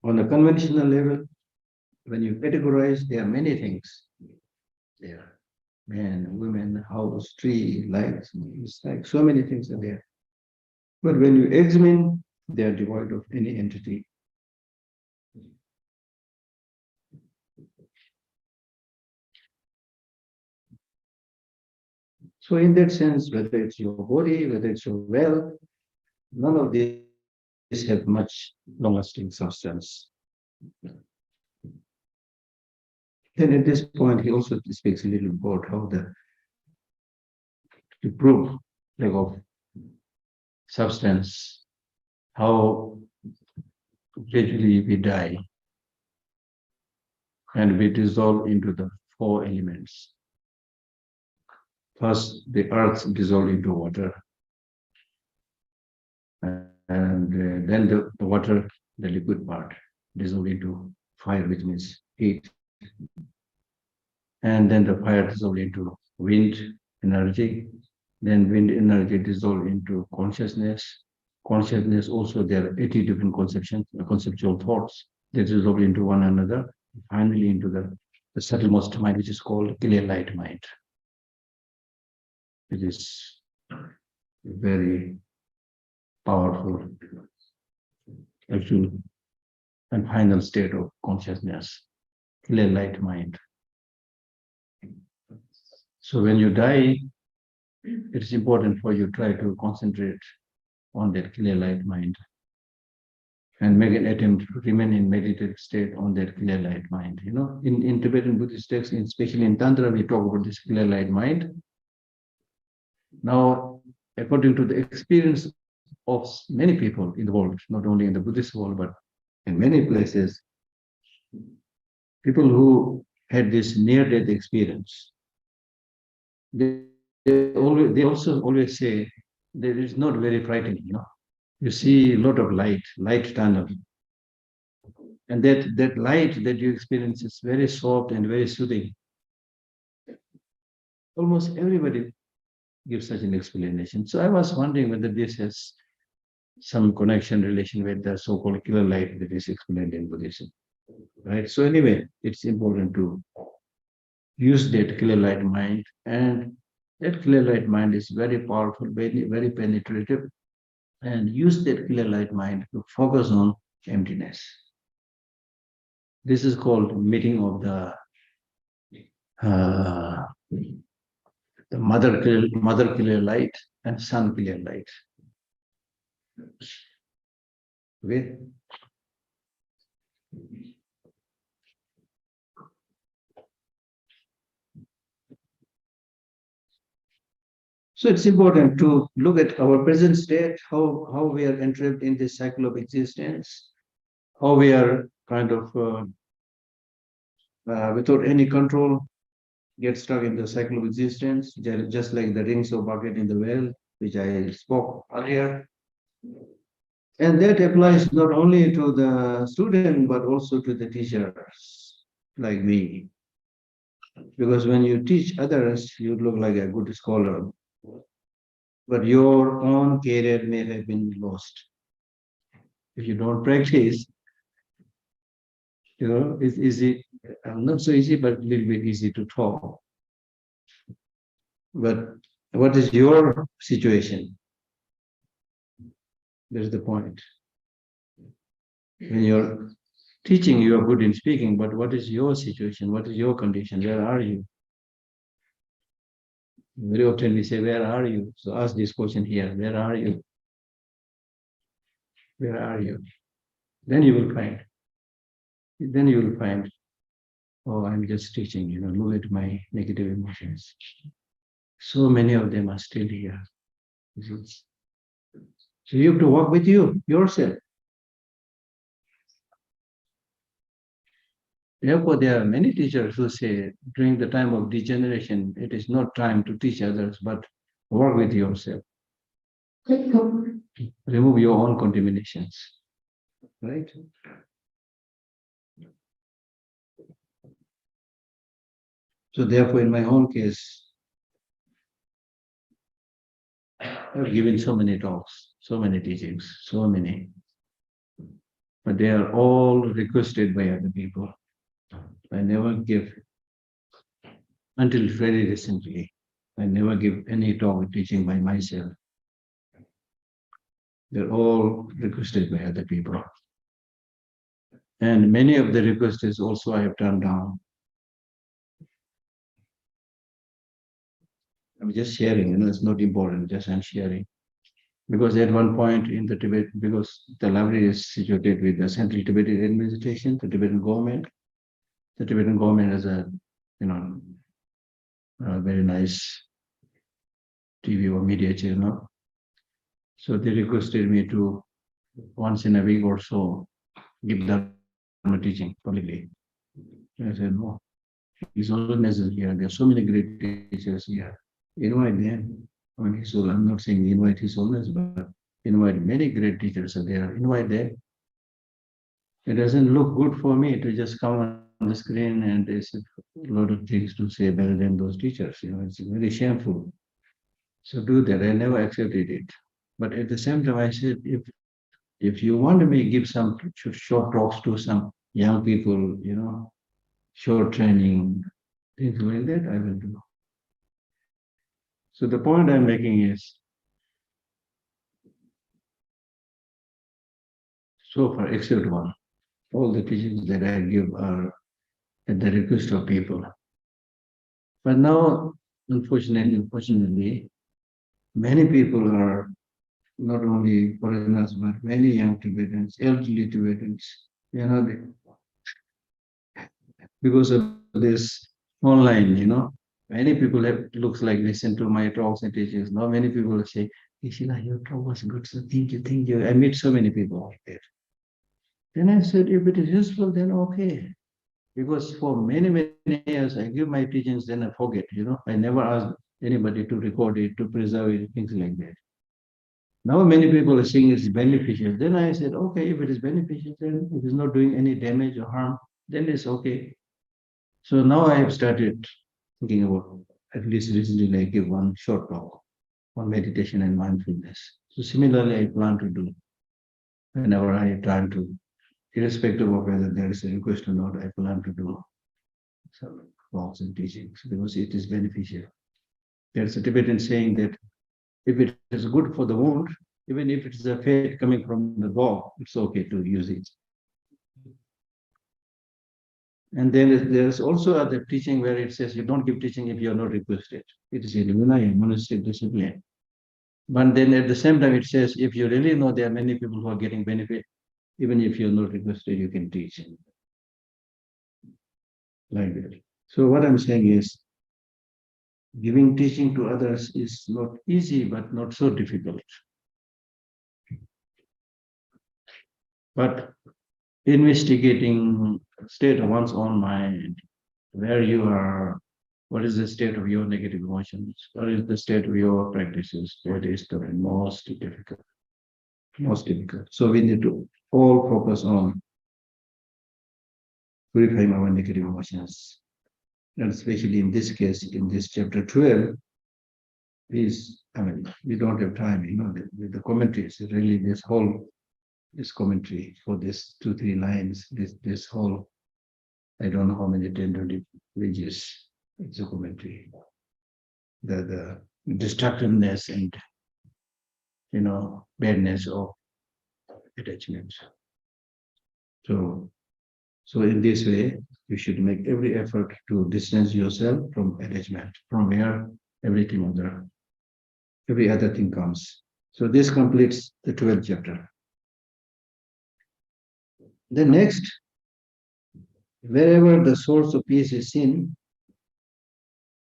On a conventional level, when you categorize, there are many things. There are men, women, house, tree, lights, it's like so many things are there. But when you examine, they are devoid of any entity. So in that sense, whether it's your body, whether it's your wealth, none of these have much long-lasting substance. Then at this point, he also speaks a little about how to prove lack of substance, how gradually we die and we dissolve into the four elements. First, the earth dissolved into water, and then the water, the liquid part, dissolved into fire, which means heat. And then the fire dissolved into wind energy. Then wind energy dissolved into consciousness. Consciousness also, there are 80 different conceptions, conceptual thoughts that dissolve into one another, finally into the subtlemost mind, which is called clear light mind. It is very powerful, actual and final state of consciousness, clear light mind. So when you die, it is important for you to try to concentrate on that clear light mind and make an attempt to remain in meditative state on that clear light mind. You know, in Tibetan Buddhist texts, especially in Tantra, we talk about this clear light mind. Now, according to the experience of many people in the world, not only in the Buddhist world, but in many places, people who had this near-death experience, they also always say that it's not very frightening, you know. You see a lot of light tunnel. And that light that you experience is very soft and very soothing. Almost everybody gives such an explanation. So I was wondering whether this has some connection, relation with the so-called clear light that is explained in Buddhism. Right? So anyway, it's important to use that clear light mind, and that clear light mind is very powerful, very, very penetrative, and use that clear light mind to focus on emptiness. This is called meeting of the mother clear light and sun clear light. Okay? So it's important to look at our present state, how we are entrapped in this cycle of existence, how we are kind of without any control, get stuck in the cycle of existence, just like the rings of bucket in the well, which I spoke earlier. And that applies not only to the student, but also to the teachers like me. Because when you teach others, you look like a good scholar, but your own career may have been lost. If you don't practice, you know, it's easy, not so easy, but a little bit easy to talk. But what is your situation? That's the point. When you're teaching, you are good in speaking, but what is your situation? What is your condition? Where are you? Very often we say, where are you? So ask this question here, where are you? Where are you? Then you will find. Then you will find, oh, I'm just teaching, you know, look at my negative emotions. So many of them are still here. So you have to work with yourself. Therefore, there are many teachers who say during the time of degeneration, it is not time to teach others, but work with yourself. Remove your own contaminations. Right? So therefore, in my own case, I've given so many talks, so many teachings, so many, but they are all requested by other people. I never give, until very recently, I never give any talk teaching by myself. They're all requested by other people. And many of the requests also I have turned down. I'm just sharing, it's not important, just I'm sharing. Because at one point in the Tibet, because the library is situated with the Central Tibetan Administration, the Tibetan government has a, a very nice TV or media channel. So they requested me to once in a week or so give Dharma teaching publicly. I said, no, His Holiness is here. There are so many great teachers here. Invite them. I mean, I'm not saying invite His Holiness, but invite many great teachers are there. Invite them. It doesn't look good for me to just come on the screen and there's a lot of things to say better than those teachers. It's very shameful. So do that. I never accepted it. But at the same time, I said, if you want me give some short talks to some young people, short training, things like that, I will do. So the point I'm making is, so far, except one, all the teachings that I give are at the request of people. But now, unfortunately, many people are not only foreigners, but many young Tibetans, elderly Tibetans, because of this online, many people have looks like listen to my talks and teachings. Now many people say, Ishila, your talk was good, so thank you. I meet so many people like that. Then I said, if it is useful, then okay. Because for many years I give my teachings, then I forget, I never ask anybody to record it, to preserve it, things like that. Now many people are saying it's beneficial. Then I said, okay, if it is beneficial, then it is not doing any damage or harm, then it's okay. So now I have started thinking about, at least recently, I give one short talk on meditation and mindfulness. So similarly, I plan to do whenever I try to, irrespective of whether there is a request or not, I plan to do some talks and teachings because it is beneficial. There's a Tibetan saying that if it is good for the wound, even if it is a fate coming from the dog, it's okay to use it. And then there's also other teaching where it says you don't give teaching if you're not requested. It is in Vinaya, monastic discipline. But then at the same time, it says if you really know there are many people who are getting benefit, even if you're not requested, you can teach. Like that. So what I'm saying is, giving teaching to others is not easy, but not so difficult. But investigating state of one's own mind, where you are, what is the state of your negative emotions, what is the state of your practices, that is the most difficult. So we need to all focus on purifying our negative emotions. And especially in this case, in this chapter 12, we don't have time, the commentaries, really this commentary for this 2-3 lines, this whole, I don't know how many 10-20 pages, it's a commentary. The destructiveness and, badness of attachment. So in this way, you should make every effort to distance yourself from attachment, from where every other thing comes. So this completes the 12th chapter. The next, wherever the source of peace is seen,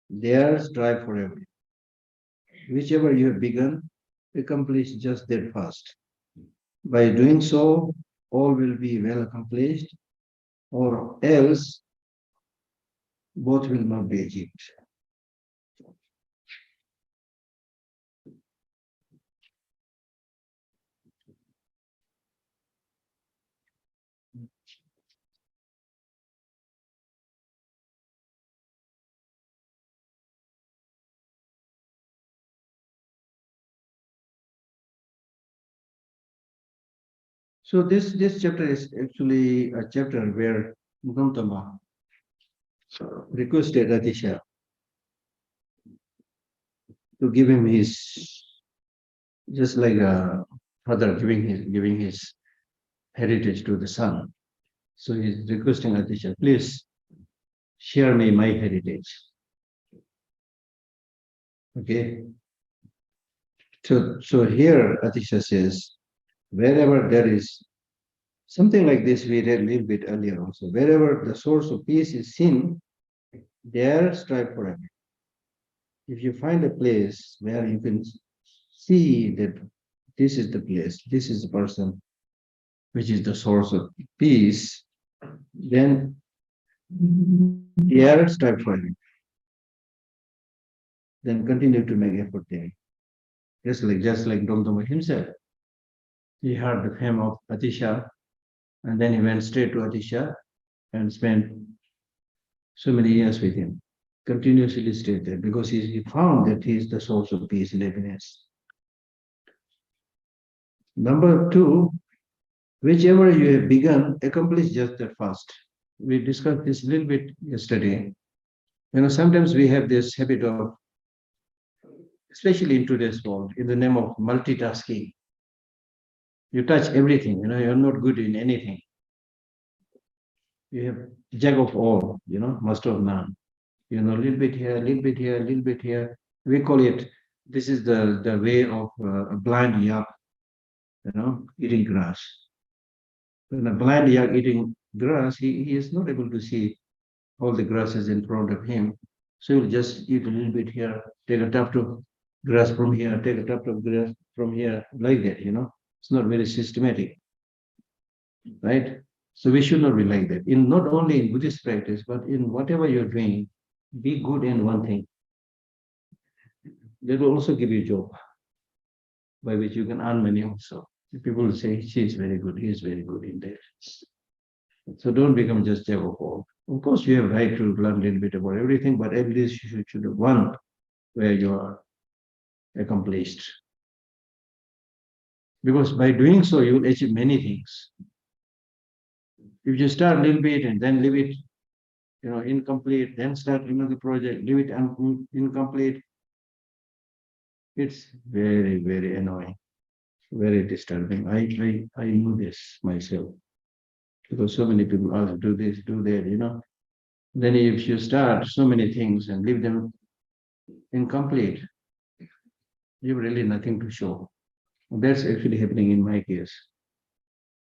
there strive forever. Whichever you have begun, accomplish just that fast. By doing so, all will be well accomplished, or else both will not be achieved. So this chapter is actually a chapter where Gautama requested Atisha to give him his, just like a father giving his heritage to the son. So he's requesting Atisha, please share me my heritage. Okay. So here Atisha says, wherever there is something like this, we read a little bit earlier also. Wherever the source of peace is seen, there strive for it. If you find a place where you can see that this is the place, this is the person, which is the source of peace, then there strive for it. Then continue to make effort there. Just like Domdoma himself. He heard the fame of Atisha, and then he went straight to Atisha and spent so many years with him. Continuously stayed there because he found that he is the source of peace and happiness. Number two, whichever you have begun, accomplish just that fast. We discussed this a little bit yesterday. Sometimes we have this habit of, especially in today's world, in the name of multitasking. You touch everything, you're not good in anything. You have jack of all, master of none. A little bit here, a little bit here, a little bit here. We call it, this is the way of a blind yak, eating grass. When a blind yak eating grass, he is not able to see all the grasses in front of him. So he'll just eat a little bit here, take a tuft of grass from here, take a tuft of grass from here, like that, It's not very systematic, right? So we should not be like that. Not only in Buddhist practice, but in whatever you're doing, be good in one thing. That will also give you a job by which you can earn money also. People will say, she is very good, he is very good in that. So don't become just jack of all. Of course, you have right to learn a little bit about everything, but at least you should have one where you are accomplished. Because by doing so, you will achieve many things. If you start a little bit and then leave it, incomplete, then start another project, leave it incomplete, it's very, very annoying, very disturbing. I know this myself. Because so many people ask, do this, do that, Then if you start so many things and leave them incomplete, you have really nothing to show. That's actually happening in my case.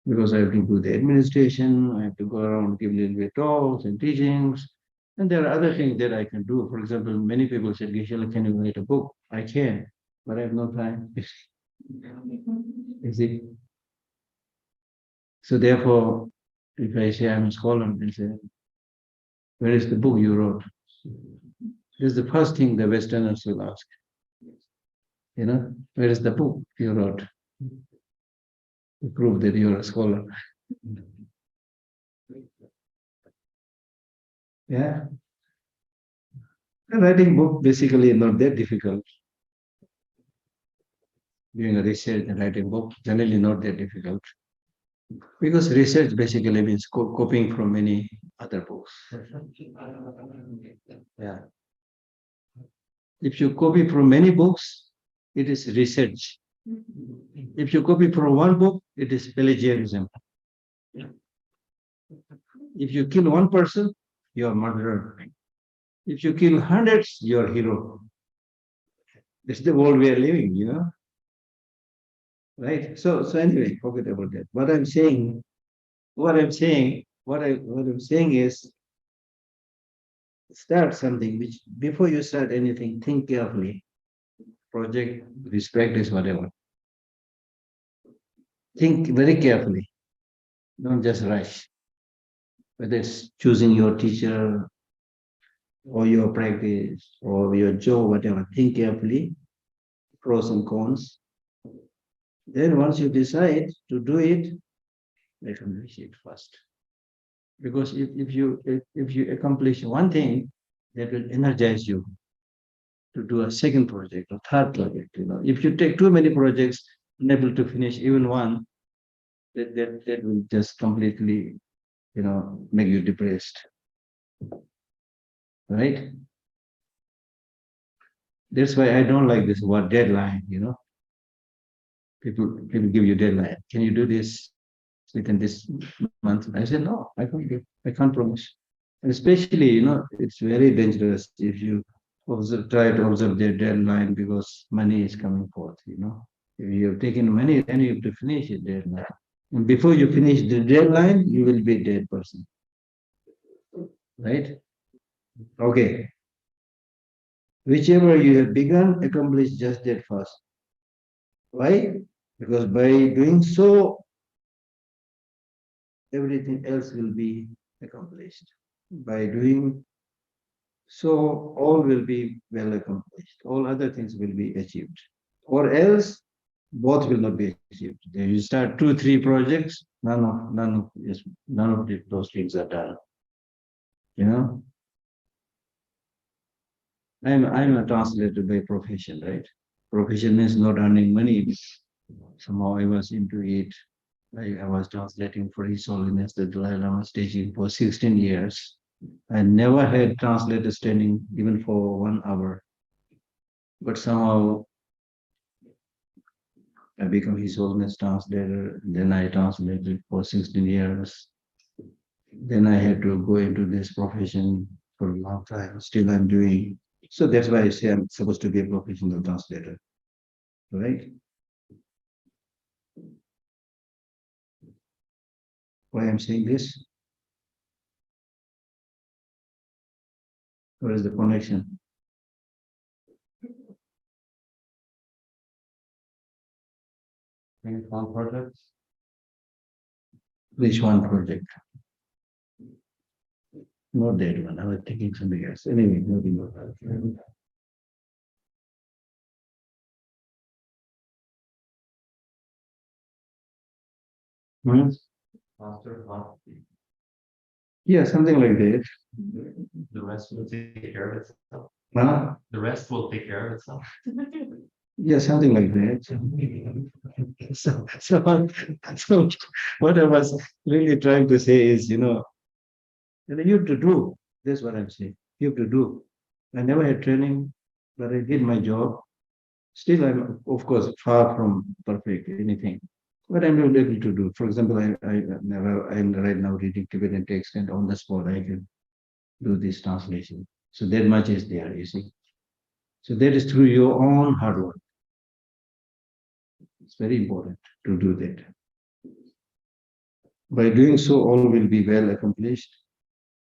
Because I have to do the administration, I have to go around, give little bit talks and teachings, and there are other things that I can do. For example, many people said, Geshe, can you write a book? I can, but I have no time. You see? So therefore, if I say I'm a scholar, they say, where is the book you wrote? This is the first thing the Westerners will ask. Where is the book you wrote? To prove that you're a scholar. Yeah. And writing book basically is not that difficult. Doing a research and writing book, generally not that difficult. Because research basically means copying from many other books. Yeah. If you copy from many books, it is research. If you copy from one book, it is plagiarism. If you kill one person, you are murderer. If you kill hundreds, you are hero. This is the world we are living, Right? So anyway, forget about that. What I'm saying is start something which before you start anything, think carefully. Project, this practice, whatever. Think very carefully. Don't just rush. Whether it's choosing your teacher or your practice or your job, whatever, think carefully, pros and cons. Then once you decide to do it, accomplish it first. Because if you accomplish one thing, that will energize you to do a second project or third project. If you take too many projects, unable to finish even one, that will just completely, make you depressed, right? That's why I don't like this word deadline. People give you deadline. Can you do this within this month? I said no, I can't do. I can't promise. And especially, it's very dangerous if you try to observe their deadline because money is coming forth. If you have taken money, then you have to finish it deadline. And before you finish the deadline, you will be a dead person, right? Okay. Whichever you have begun, accomplish just that first. Why? Because by doing so, everything else will be accomplished. By doing so, all will be well accomplished. All other things will be achieved. Or else, both will not be achieved. Then you start 2, 3 projects, none of those things are done. I'm a translator by profession, right? Profession means not earning money. Somehow I was into it. I was translating for His Holiness the Dalai Lama's teaching for 16 years. I never had translator standing even for 1 hour. But somehow I became His Holiness translator. Then I translated for 16 years. Then I had to go into this profession for a long time. Still I'm doing. So that's why I say I'm supposed to be a professional translator. Right? Why I'm saying this? What is the connection? One project. Which one project? Not that one. I was thinking something else. Anyway, nothing more. Hmm? After one, Yeah, something like that. the rest will take care of itself. Huh? The rest will take care of itself. Yeah, something like that. So what I was really trying to say is, you have to do. That's what I'm saying. You have to do. I never had training, but I did my job. Still, I'm, of course, far from perfect anything. But I'm not able to do. For example, I'm right now reading Tibetan text, and on the spot I can do this translation. So that much is there, you see. So that is through your own hard work. It's very important to do that. By doing so, all will be well accomplished.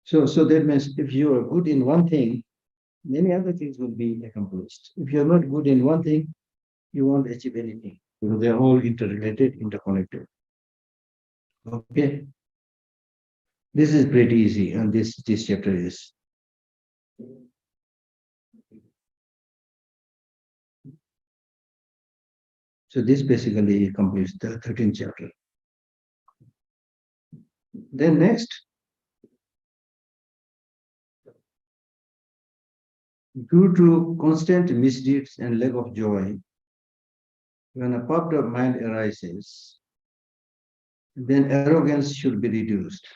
So that means if you are good in one thing, many other things will be accomplished. If you're not good in one thing, you won't achieve anything. Because they're all interrelated, interconnected. Okay. This is pretty easy, and this chapter is. So this basically completes the 13th chapter. Then next, due to constant misdeeds and lack of joy, when a puffed up mind arises, then arrogance should be reduced.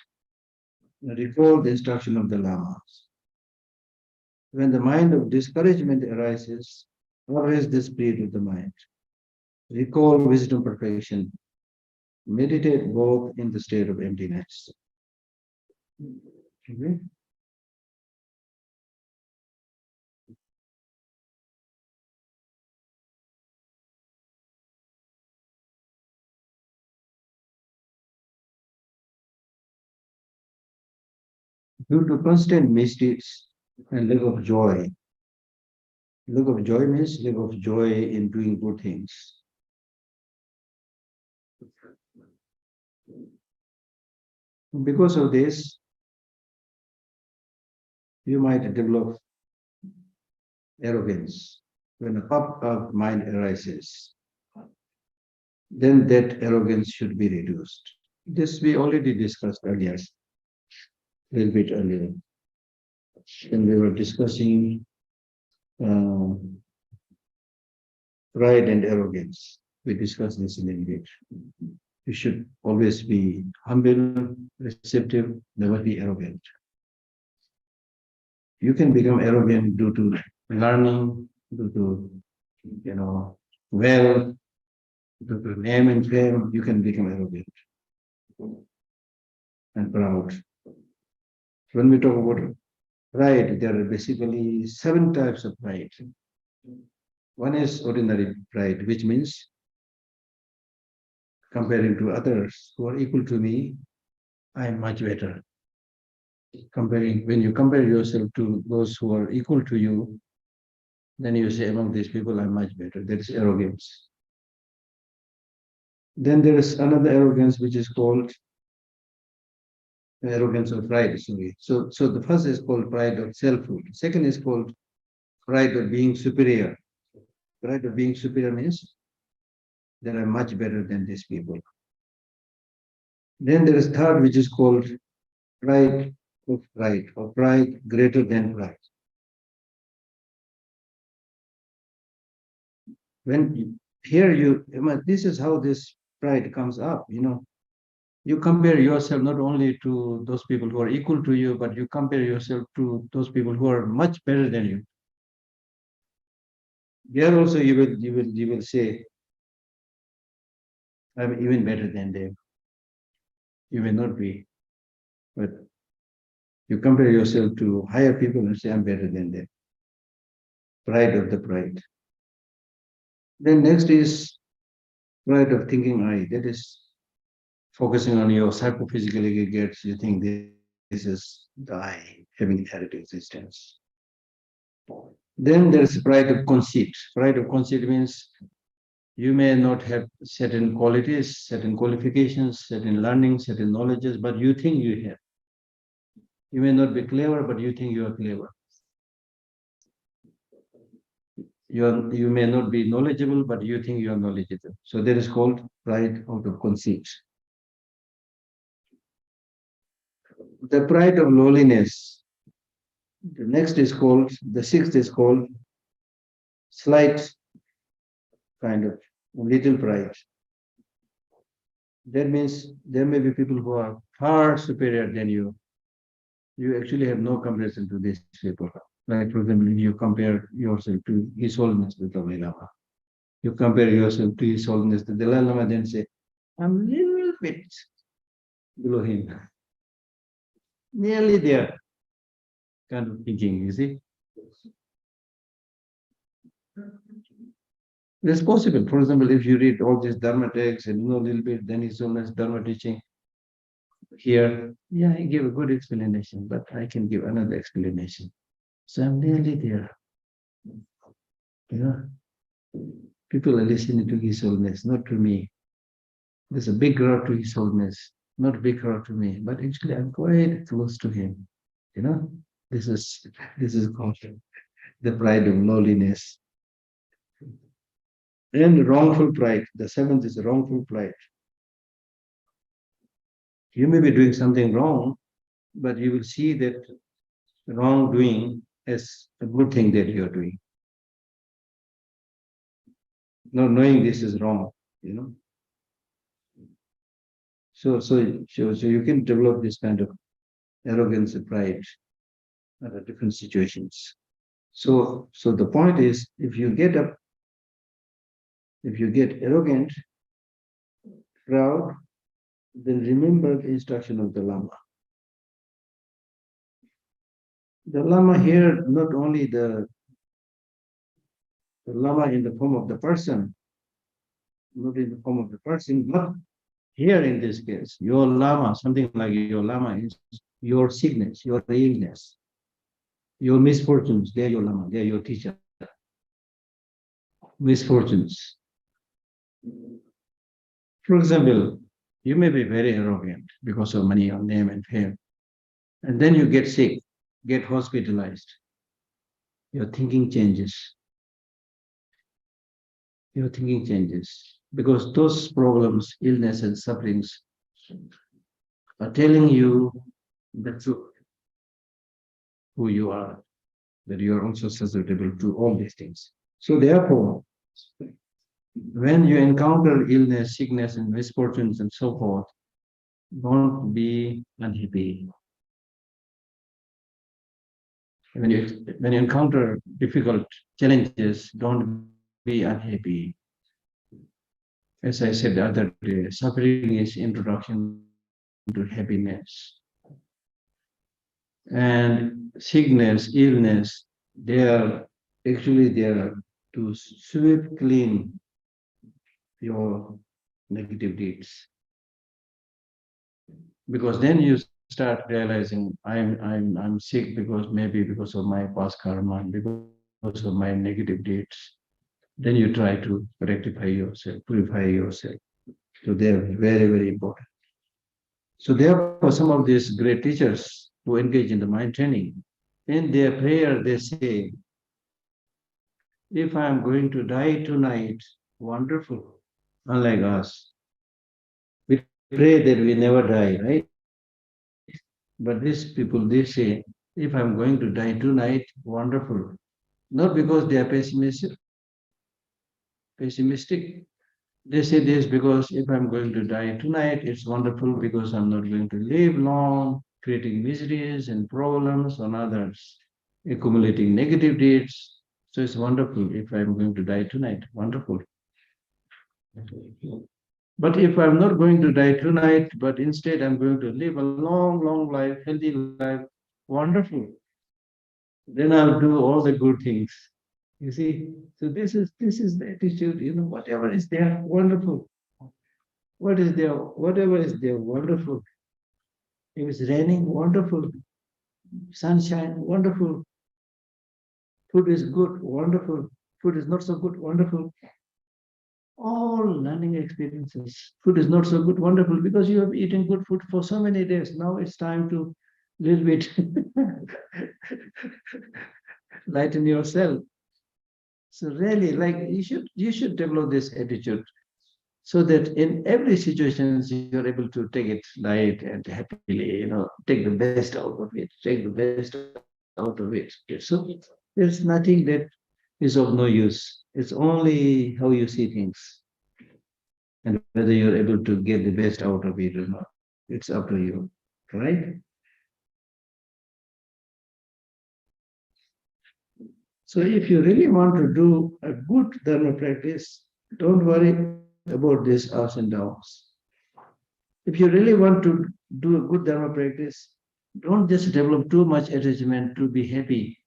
Recall the instruction of the Lamas. When the mind of discouragement arises, always the spirit of the mind. Recall wisdom perfection. Meditate both in the state of emptiness. Okay. Due to constant misdeeds and lack of joy. Lack of joy means lack of joy in doing good things. Because of this, you might develop arrogance. When a puffed up mind arises, then that arrogance should be reduced. This we already discussed earlier, a little bit earlier. When we were discussing pride and arrogance, we discussed this a little bit. You should always be humble, receptive, never be arrogant. You can become arrogant due to learning, due to, wealth, due to name and fame. You can become arrogant and proud. When we talk about pride, there are basically 7 types of pride. One is ordinary pride, which means comparing to others who are equal to me, I am much better. When you compare yourself to those who are equal to you, then you say, among these people, I'm much better. That is arrogance. Then there is another arrogance which is called arrogance or pride. Sorry. So the first is called pride of selfhood. Second is called pride of being superior. Pride of being superior means that I'm much better than these people. Then there is third, which is called pride of pride, or pride greater than pride. This is how this pride comes up, You compare yourself not only to those people who are equal to you, but you compare yourself to those people who are much better than you. There also you will say, I'm even better than them. You may not be, but you compare yourself to higher people and say, I'm better than them. Pride of the pride. Then next is pride of thinking I. That is focusing on your psychophysical aggregates. You think this is the I, having inherent existence. Then there is pride of conceit. Pride of conceit means you may not have certain qualities, certain qualifications, certain learning, certain knowledges, but you think you have. You may not be clever, but you think you are clever. You may not be knowledgeable, but you think you are knowledgeable. So that is called pride out of conceit. The pride of lowliness. The sixth is called slight kind of little pride. That means there may be people who are far superior than you. You actually have no comparison to these people. Like, for example, if you compare yourself to His Holiness the Dalai Lama, you compare yourself to His Holiness the Dalai Lama, then say, I'm a little bit below him. Nearly there. Kind of thinking, you see. It's possible. For example, if you read all these Dharma texts and know a little bit, then His Holiness Dharma teaching here, yeah, I give a good explanation, but I can give another explanation. So I'm nearly there. People are listening to His Holiness, not to me. There's a big crowd to His Holiness, not a big crowd to me, but actually I'm quite close to Him. This is called the pride of lowliness. And wrongful pride. The seventh is wrongful pride. You may be doing something wrong, but you will see that wrongdoing as a good thing that you are doing. Not knowing this is wrong, So you can develop this kind of arrogance and pride under different situations. So the point is, if you get arrogant, proud, then remember the instruction of the Lama. The Lama here, not only the Lama in the form of the person, not in the form of the person, but here in this case, your Lama, something like your Lama is your sickness, your illness, your misfortunes, they're your Lama, they're your teacher. Misfortunes. For example, you may be very arrogant because of money or name and fame, and then you get sick, get hospitalized. Your thinking changes. Your thinking changes because those problems, illness, and sufferings are telling you the truth, who you are, that you are also susceptible to all these things. So therefore, when you encounter illness, sickness, and misfortunes and so forth, don't be unhappy. When you encounter difficult challenges, don't be unhappy. As I said the other day, suffering is introduction to happiness. And sickness, illness, they are to sweep clean your negative deeds. Because then you start realizing I'm sick because of my past karma, because of my negative deeds. Then you try to rectify yourself, purify yourself. So they're very, very important. So therefore, some of these great teachers who engage in the mind training, in their prayer they say, if I am going to die tonight, wonderful. Unlike us, we pray that we never die, right? But these people, they say, if I'm going to die tonight, wonderful. Not because they are pessimistic. They say this because if I'm going to die tonight, it's wonderful because I'm not going to live long, creating miseries and problems on others, accumulating negative deeds. So it's wonderful if I'm going to die tonight. Wonderful. But if I'm not going to die tonight, but instead I'm going to live a long, long life, healthy life, wonderful. Then I'll do all the good things. You see, so this is the attitude, whatever is there, wonderful. What is there, whatever is there, wonderful. If it's raining, wonderful. Sunshine, wonderful. Food is good, wonderful. Food is not so good, wonderful. All learning experiences. Food is not so good, wonderful, because you have eaten good food for so many days. Now it's time to little bit lighten yourself. So really, like you should develop this attitude so that in every situation you're able to take it light and happily, take the best out of it, take the best out of it. So there's nothing that is of no use. It's only how you see things and whether you're able to get the best out of it or not. It's up to you, right? So if you really want to do a good dharma practice, don't worry about these ups and downs. If you really want to do a good dharma practice, don't just develop too much attachment to be happy.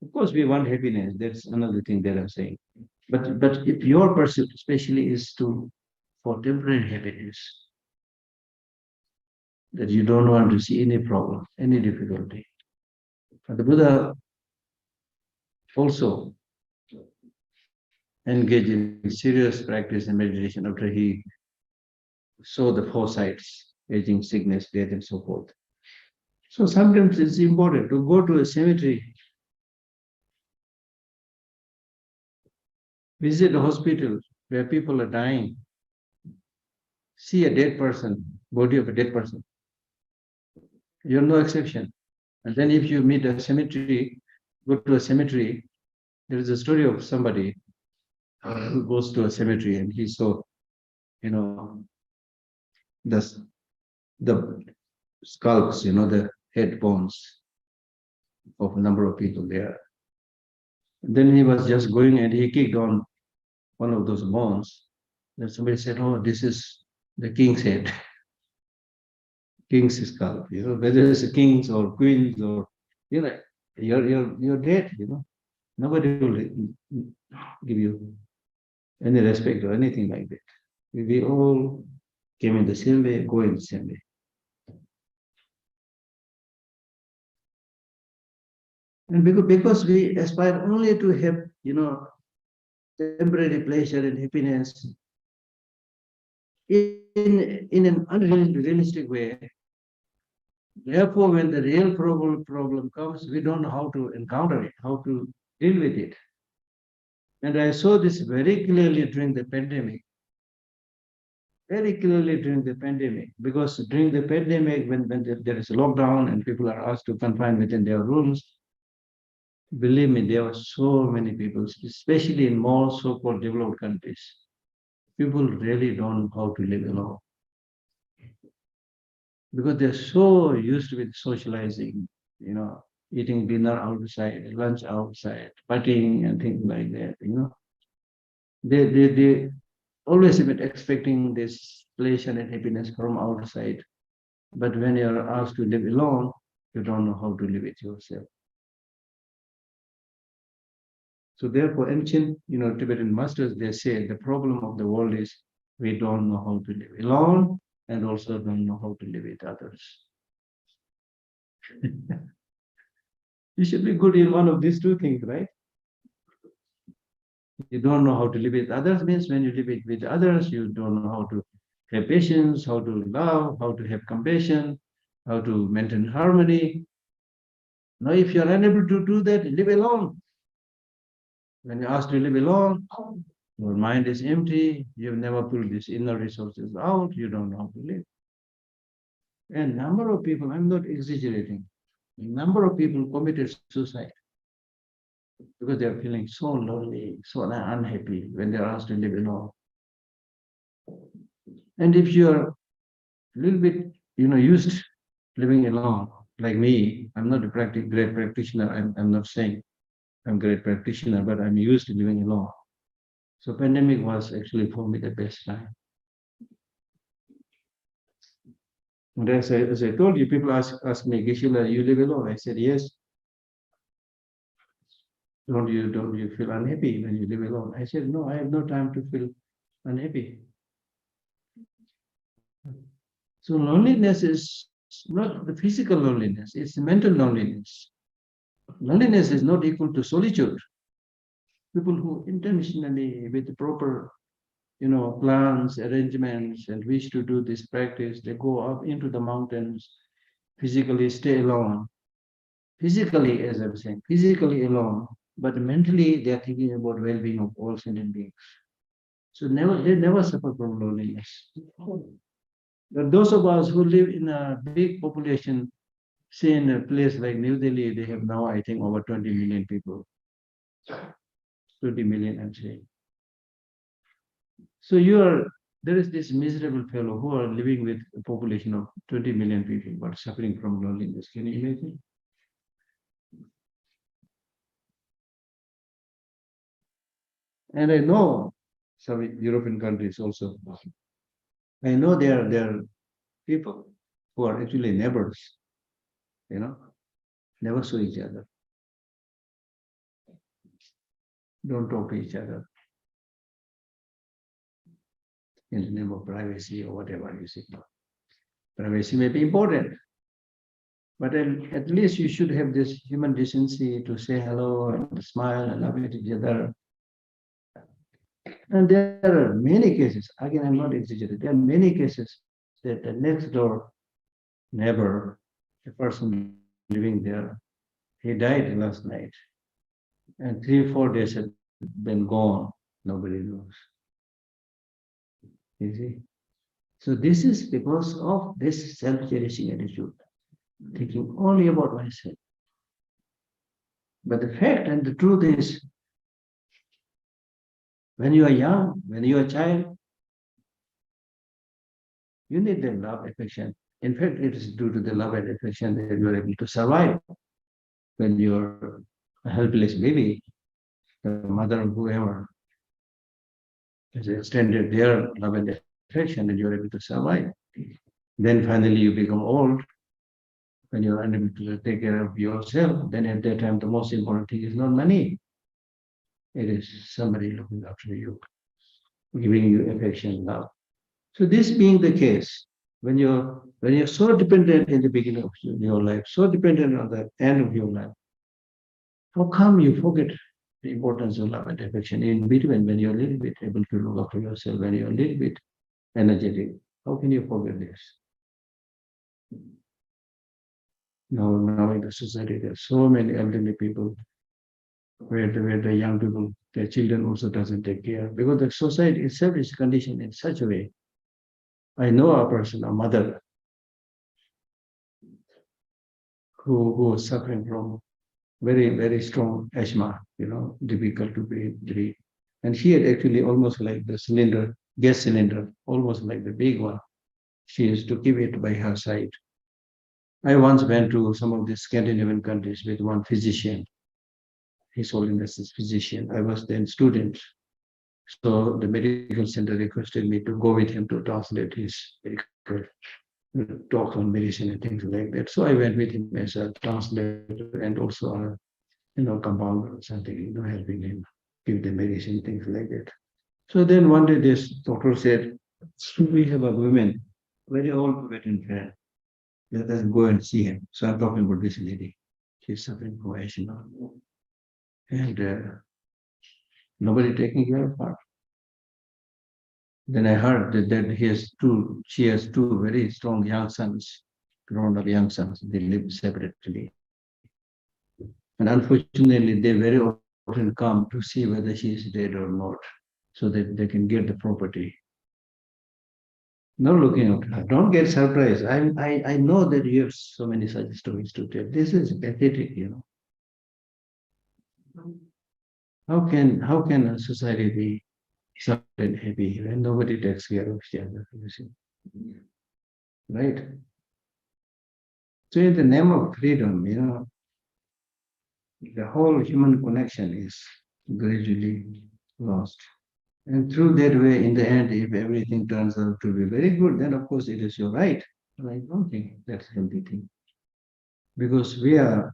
Of course, we want happiness. That's another thing that I'm saying. But if your pursuit, especially, is to for temporary happiness, that you don't want to see any problem, any difficulty. And the Buddha also engaged in serious practice and meditation after he saw the four sides, aging, sickness, death, and so forth. So sometimes it's important to go to a cemetery, visit a hospital where people are dying, see a dead person, body of a dead person. You're no exception. And then if you meet a cemetery, go to a cemetery, there is a story of somebody who goes to a cemetery and he saw, the, the skulls, the head bones of a number of people there. And then he was just going and he kicked on one of those bones. Then somebody said, "Oh, this is the king's head, king's skull. Whether it's a king's or queen's or you know, you're dead. Nobody will give you any respect or anything like that. We all came in the same way, go in the same way." And because we aspire only to have, temporary pleasure and happiness in an unrealistic way. Therefore, when the real problem comes, we don't know how to encounter it, how to deal with it. And I saw this very clearly during the pandemic. Very clearly during the pandemic, because during the pandemic, when there is a lockdown and people are asked to confine within their rooms, Believe me, there are so many people, especially in more so-called developed countries. People really don't know how to live alone because they're so used with socializing, eating dinner outside, lunch outside, partying and things like that. They always been expecting this pleasure and happiness from outside. But when you're asked to live alone, you don't know how to live it yourself. So therefore, ancient, Tibetan masters, they say the problem of the world is we don't know how to live alone and also don't know how to live with others. You should be good in one of these two things, right? You don't know how to live with others means when you live with others, you don't know how to have patience, how to love, how to have compassion, how to maintain harmony. Now, if you're unable to do that, live alone. When you're asked to live alone, your mind is empty, you've never pulled these inner resources out, you don't know how to live. And number of people, I'm not exaggerating, a number of people committed suicide because they're feeling so lonely, so unhappy when they're asked to live alone. And if you're a little bit, used living alone, like me, I'm not a great practitioner. I'm not saying I'm a great practitioner, but I'm used to living alone. So pandemic was actually for me the best time. And as I told you, people ask me, Geshe, you live alone? I said, yes. Don't you feel unhappy when you live alone? I said, no, I have no time to feel unhappy. So loneliness is not the physical loneliness, it's the mental loneliness. Loneliness is not equal to solitude. People who intentionally, with the proper, plans, arrangements, and wish to do this practice, they go up into the mountains, physically stay alone. Physically, as I'm saying, physically alone, but mentally they are thinking about well-being of all sentient beings. So they never suffer from loneliness. But those of us who live in a big population, say in a place like New Delhi, they have now, I think, over 20 million people. 20 million, I'm saying. So there is this miserable fellow who are living with a population of 20 million people, but suffering from loneliness. Can you imagine? And I know some European countries also. I know there are people who are actually neighbors, never saw each other, don't talk to each other in the name of privacy or whatever you see. Privacy may be important, but at least you should have this human decency to say hello and smile and love at each other. And there are many cases, again, I'm not exaggerating, there are many cases that the next door neighbor, the person living there, he died last night. And 3-4 days had been gone. Nobody knows. You see? So this is because of this self-cherishing attitude, thinking only about myself. But the fact and the truth is, when you are young, when you are a child, you need the love, affection. In fact, it is due to the love and affection that you are able to survive. When you're a helpless baby, the mother or whoever has extended their love and affection and you're able to survive. Then finally you become old, when you're unable to take care of yourself, then at that time the most important thing is not money. It is somebody looking after you, giving you affection, love. So this being the case, when you're so dependent in the beginning of your life, so dependent on the end of your life, how come you forget the importance of love and affection in between when you're a little bit able to look after yourself, when you're a little bit energetic? How can you forget this? Now in the society, there are so many elderly people where the young people, their children also doesn't take care because the society itself is conditioned in such a way. I know a person, a mother, who was suffering from very, very strong asthma, difficult to breathe. And she had actually almost like the cylinder, gas cylinder, almost like the big one. She used to keep it by her side. I once went to some of the Scandinavian countries with one physician. His Holiness is physician. I was then student. So the medical center requested me to go with him to translate his medical talk on medicine and things like that. So I went with him as a translator and also a compounder or something, helping him give the medicine, things like that. So then one day this doctor said, we have a woman, very old Tibetan friend. Let us go and see him. So I'm talking about this lady. She's suffering from asthma. And nobody taking care of her. Then I heard that she has two very strong young sons, grown up young sons. They live separately. And unfortunately, they very often come to see whether she is dead or not, so that they can get the property. Not looking at her. Don't get surprised. I know that you have so many such stories to tell. This is pathetic, How can a society be soft and happy when nobody takes care of each other? Right? So in the name of freedom, the whole human connection is gradually lost. And through that way, in the end, if everything turns out to be very good, then of course it is your right. But I don't think that's a healthy thing. Because we are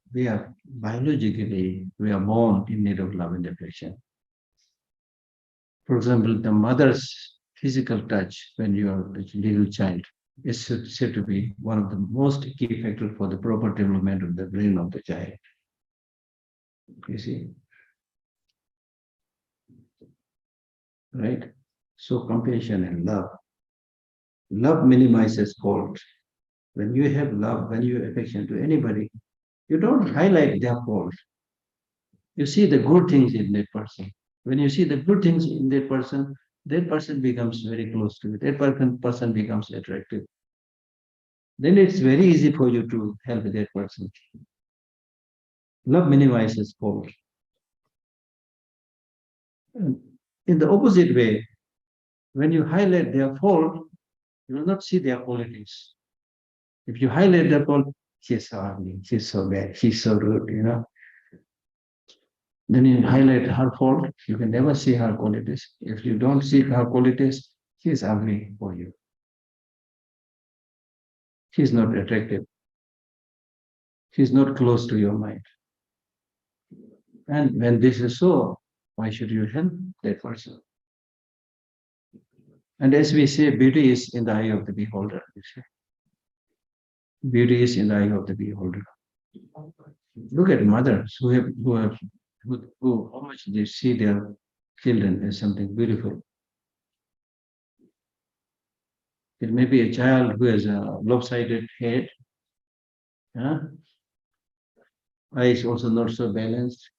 biologically, we are born in need of love and affection. For example, the mother's physical touch when you are a little child is said to be one of the most key factors for the proper development of the brain of the child. You see, right? So compassion and love. Love minimizes fault. When you have love, when you have affection to anybody, you don't highlight their fault. You see the good things in that person. When you see the good things in that person becomes very close to you. That person becomes attractive. Then it's very easy for you to help that person. Love minimizes fault. And in the opposite way, when you highlight their fault, you will not see their qualities. If you highlight their fault, she's so ugly, she's so bad, she's so rude. Then you highlight her fault, you can never see her qualities. If you don't see her qualities, she's ugly for you. She's not attractive. She's not close to your mind. And when this is so, why should you help that person? And as we say, beauty is in the eye of the beholder. Beauty is in the eye of the beholder. Look at mothers who how much they see their children as something beautiful. It may be a child who has a lopsided head, eyes also not so balanced.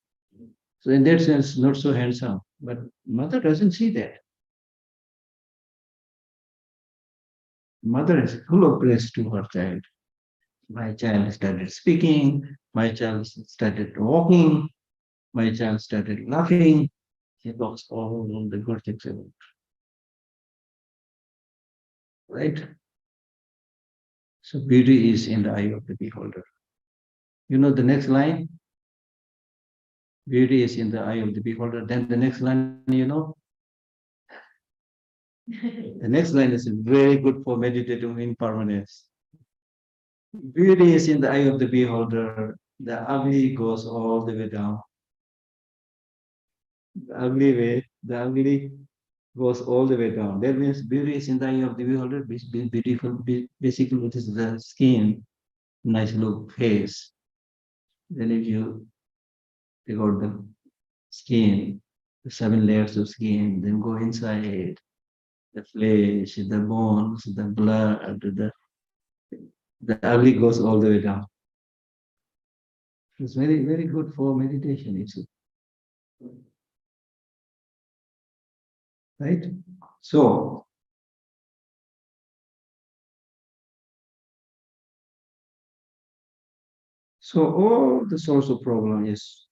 So in that sense, not so handsome. But mother doesn't see that. Mother is full of praise to her child. My child started speaking. My child started walking. My child started laughing. She talks all the good things about. Right? So beauty is in the eye of the beholder. You know the next line? Beauty is in the eye of the beholder. Then the next line, the next line is very good for meditative impermanence. Beauty is in the eye of the beholder. The ugly goes all the way down. The ugly goes all the way down. That means beauty is in the eye of the beholder. Beautiful, basically, it is the skin, nice look, face. Then if you take out the skin, the 7 layers of skin, then go inside the flesh, the bones, the blood, the ugly goes all the way down. It's very, very good for meditation, you see. Right? So, So all the source of problem is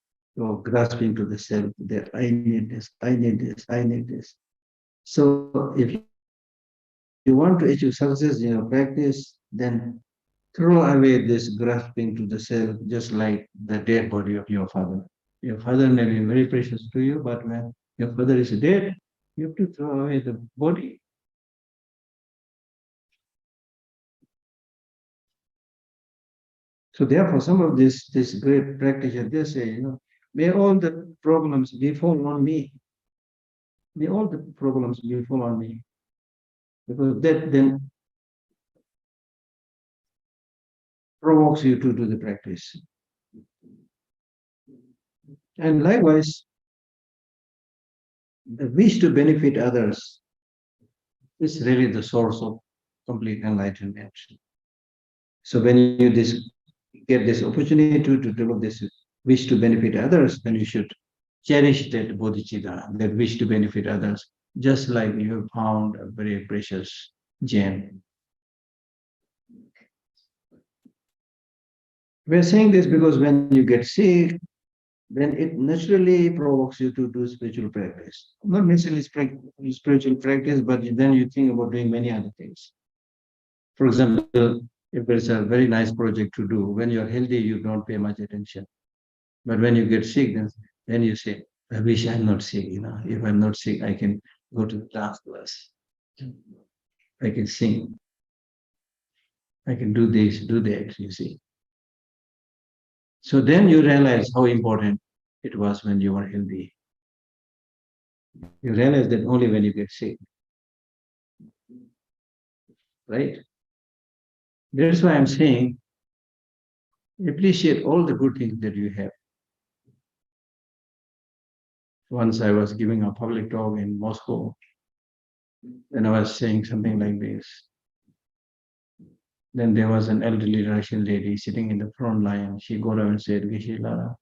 grasping to the self that I need this, I need this, I need this. So if you want to achieve success in your practice, then throw away this grasping to the self, just like the dead body of your father. Your father may be very precious to you, but when your father is dead, you have to throw away the body. So therefore, some of this great practitioners, they say, may all the problems befall on me. May all the problems befall on me. Because that then provokes you to do the practice. And likewise, the wish to benefit others is really the source of complete enlightenment. So when you get this opportunity to develop this wish to benefit others, then you should cherish that bodhicitta, that wish to benefit others, just like you have found a very precious gem. We're saying this because when you get sick, then it naturally provokes you to do spiritual practice. Not necessarily spiritual practice, but then you think about doing many other things. For example, if there's a very nice project to do, when you're healthy, you don't pay much attention. But when you get sick, then you say, I wish I'm not sick. If I'm not sick, I can go to the dance class. I can sing. I can do this, do that, you see. So then you realize how important it was when you were healthy. You realize that only when you get sick, right? That's why I'm saying appreciate all the good things that you have. Once I was giving a public talk in Moscow, and I was saying something like this. Then there was an elderly Russian lady sitting in the front line. She got up and said, Geshe Lhakdor,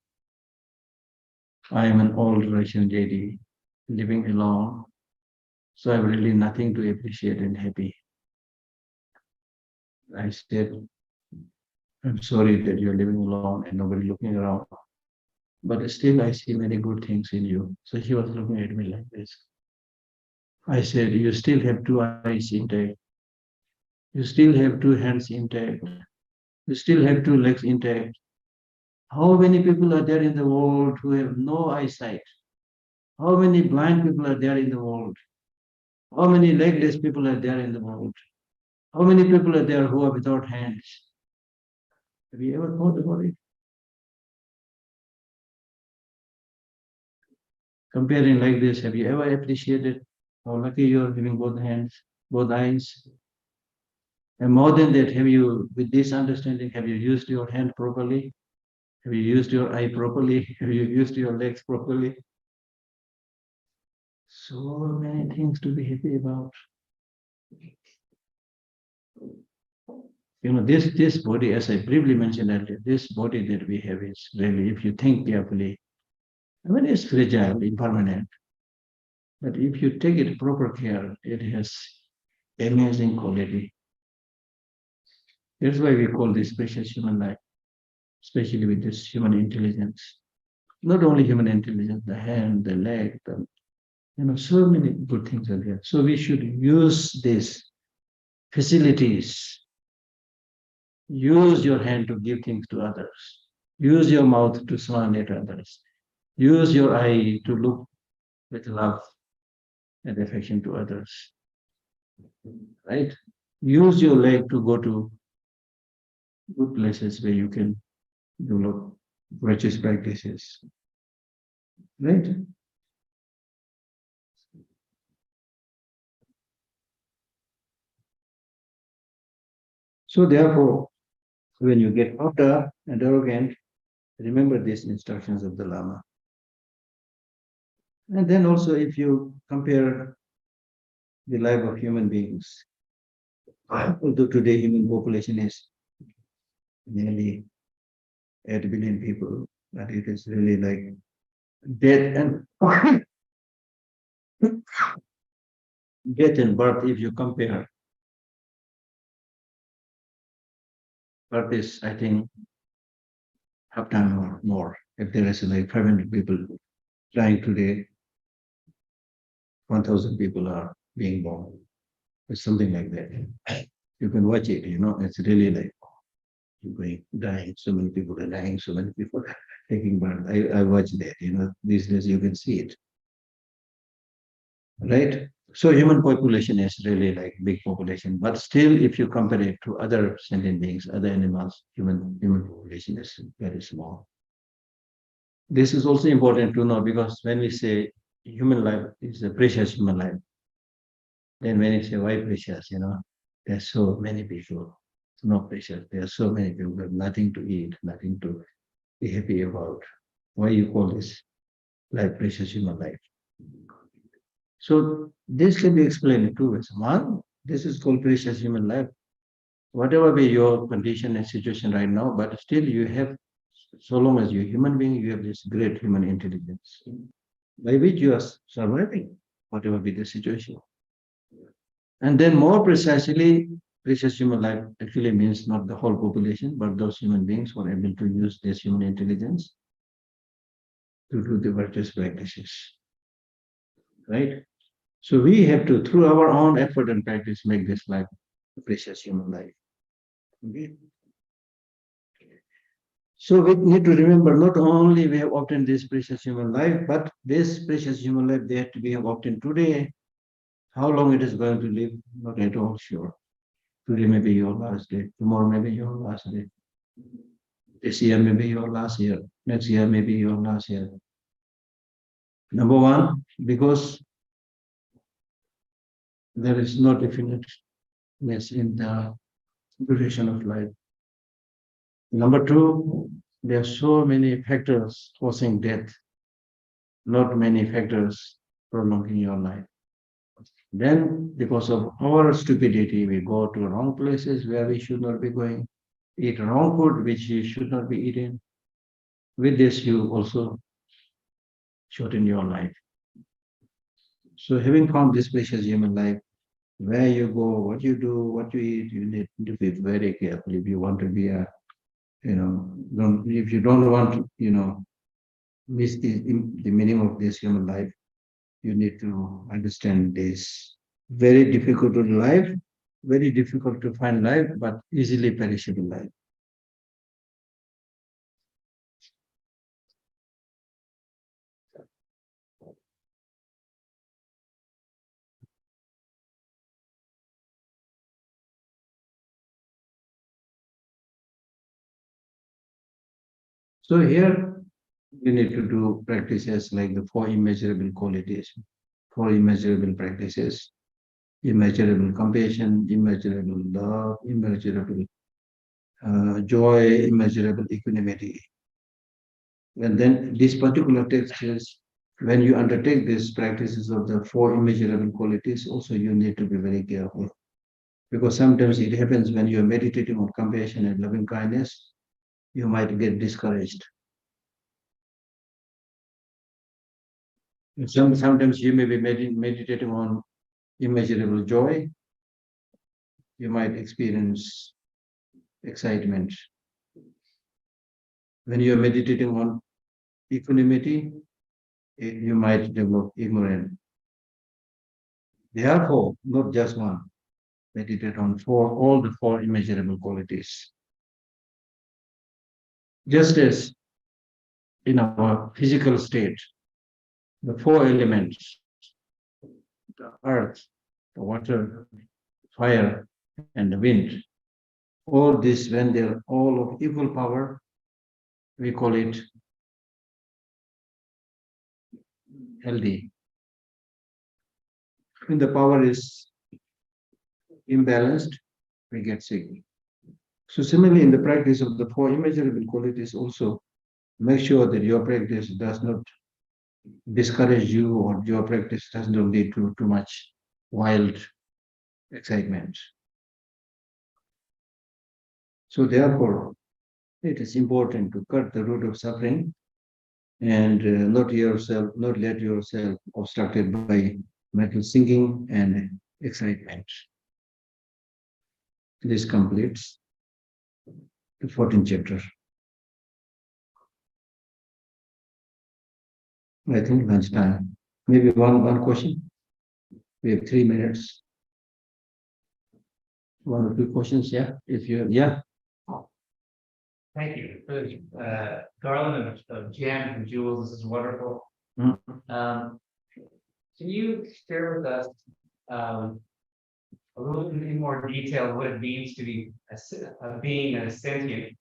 I am an old Russian lady living alone, so I have really nothing to appreciate and happy. I said, I'm sorry that you're living alone and nobody looking around, but still I see many good things in you. So she was looking at me like this. I said, you still have two eyes intact. You still have two hands intact. You still have two legs intact. How many people are there in the world who have no eyesight? How many blind people are there in the world? How many legless people are there in the world? How many people are there who are without hands? Have you ever thought about it? Comparing like this, have you ever appreciated how lucky you are having both hands, both eyes? And more than that, have you, with this understanding, have you used your hand properly? Have you used your eye properly? Have you used your legs properly? So many things to be happy about. This body, as I briefly mentioned earlier, this body that we have is really, if you think carefully, it's fragile, impermanent. But if you take it proper care, it has amazing quality. That's why we call this precious human life, especially with this human intelligence. Not only human intelligence, the hand, the leg, so many good things are there. So we should use these facilities. Use your hand to give things to others. Use your mouth to smile at others. Use your eye to look with love and affection to others. Right? Use your leg to go to good places where you can develop virtuous practices. Right? So therefore, when you get puffed up and arrogant, remember these instructions of the Lama. And then also if you compare the life of human beings, although today human population is nearly 8 billion people, but it is really like death and death and birth. If you compare, birth is, I think, half time or more. If there is like 500 people dying today, 1,000 people are being born. It's something like that. You can watch it, it's really like going dying, so many people are dying, so many people are taking birth. I watch that, these days you can see it. Right? So human population is really like big population, but still, if you compare it to other sentient beings, other animals, human population is very small. This is also important to know because when we say human life is a precious human life, then when you say why precious, there's so many people. It's not precious. There are so many people with nothing to eat, nothing to be happy about. Why you call this life precious human life? So this can be explained in two ways. One, this is called precious human life. Whatever be your condition and situation right now, but still you have, so long as you're a human being, you have this great human intelligence by which you are surviving, whatever be the situation. And then more precisely, precious human life actually means not the whole population, but those human beings who are able to use this human intelligence to do the virtuous practices. Right? So we have to, through our own effort and practice, make this life a precious human life. Okay? So we need to remember not only we have obtained this precious human life, but this precious human life that we have obtained today, how long it is going to live, not at all sure. Today may be your last day, tomorrow may be your last day. This year may be your last year, next year may be your last year. Number one, because there is no definiteness in the duration of life. Number two, there are so many factors causing death, not many factors prolonging your life. Then, because of our stupidity, we go to wrong places where we should not be going, eat wrong food which you should not be eating. With this, you also shorten your life. So, having found this precious human life, where you go, what you do, what you eat, you need to be very careful if you want to be a, if you don't want to, miss the meaning of this human life, you need to understand this. Very difficult to life, very difficult to find life, but easily perishable life. So here you need to do practices like the four immeasurable qualities, four immeasurable practices, immeasurable compassion, immeasurable love, immeasurable joy, immeasurable equanimity. And then these particular textures, when you undertake these practices of the four immeasurable qualities, also you need to be very careful. Because sometimes it happens when you're meditating on compassion and loving kindness, you might get discouraged. Sometimes you may be meditating on immeasurable joy, you might experience excitement. When you're meditating on equanimity, you might develop ignorance. Therefore, not just one, meditate on all the four immeasurable qualities. Just as in our physical state, the four elements, the earth, the water, fire, and the wind, all this, when they're all of equal power, we call it healthy. When the power is imbalanced, we get sick. So similarly, in the practice of the four immeasurable qualities, also make sure that your practice does not discourage you or your practice does not lead to too much wild excitement. So therefore, it is important to cut the root of suffering and not let yourself obstructed by mental sinking and excitement. This completes the 14th chapter. I think lunchtime. Maybe one question. We have 3 minutes. One or two questions, yeah. If you yeah. Thank you. Garland of Jam and Jules, this is wonderful. Mm. Can you share with us a little bit in more detail what it means to be a being and a sentient?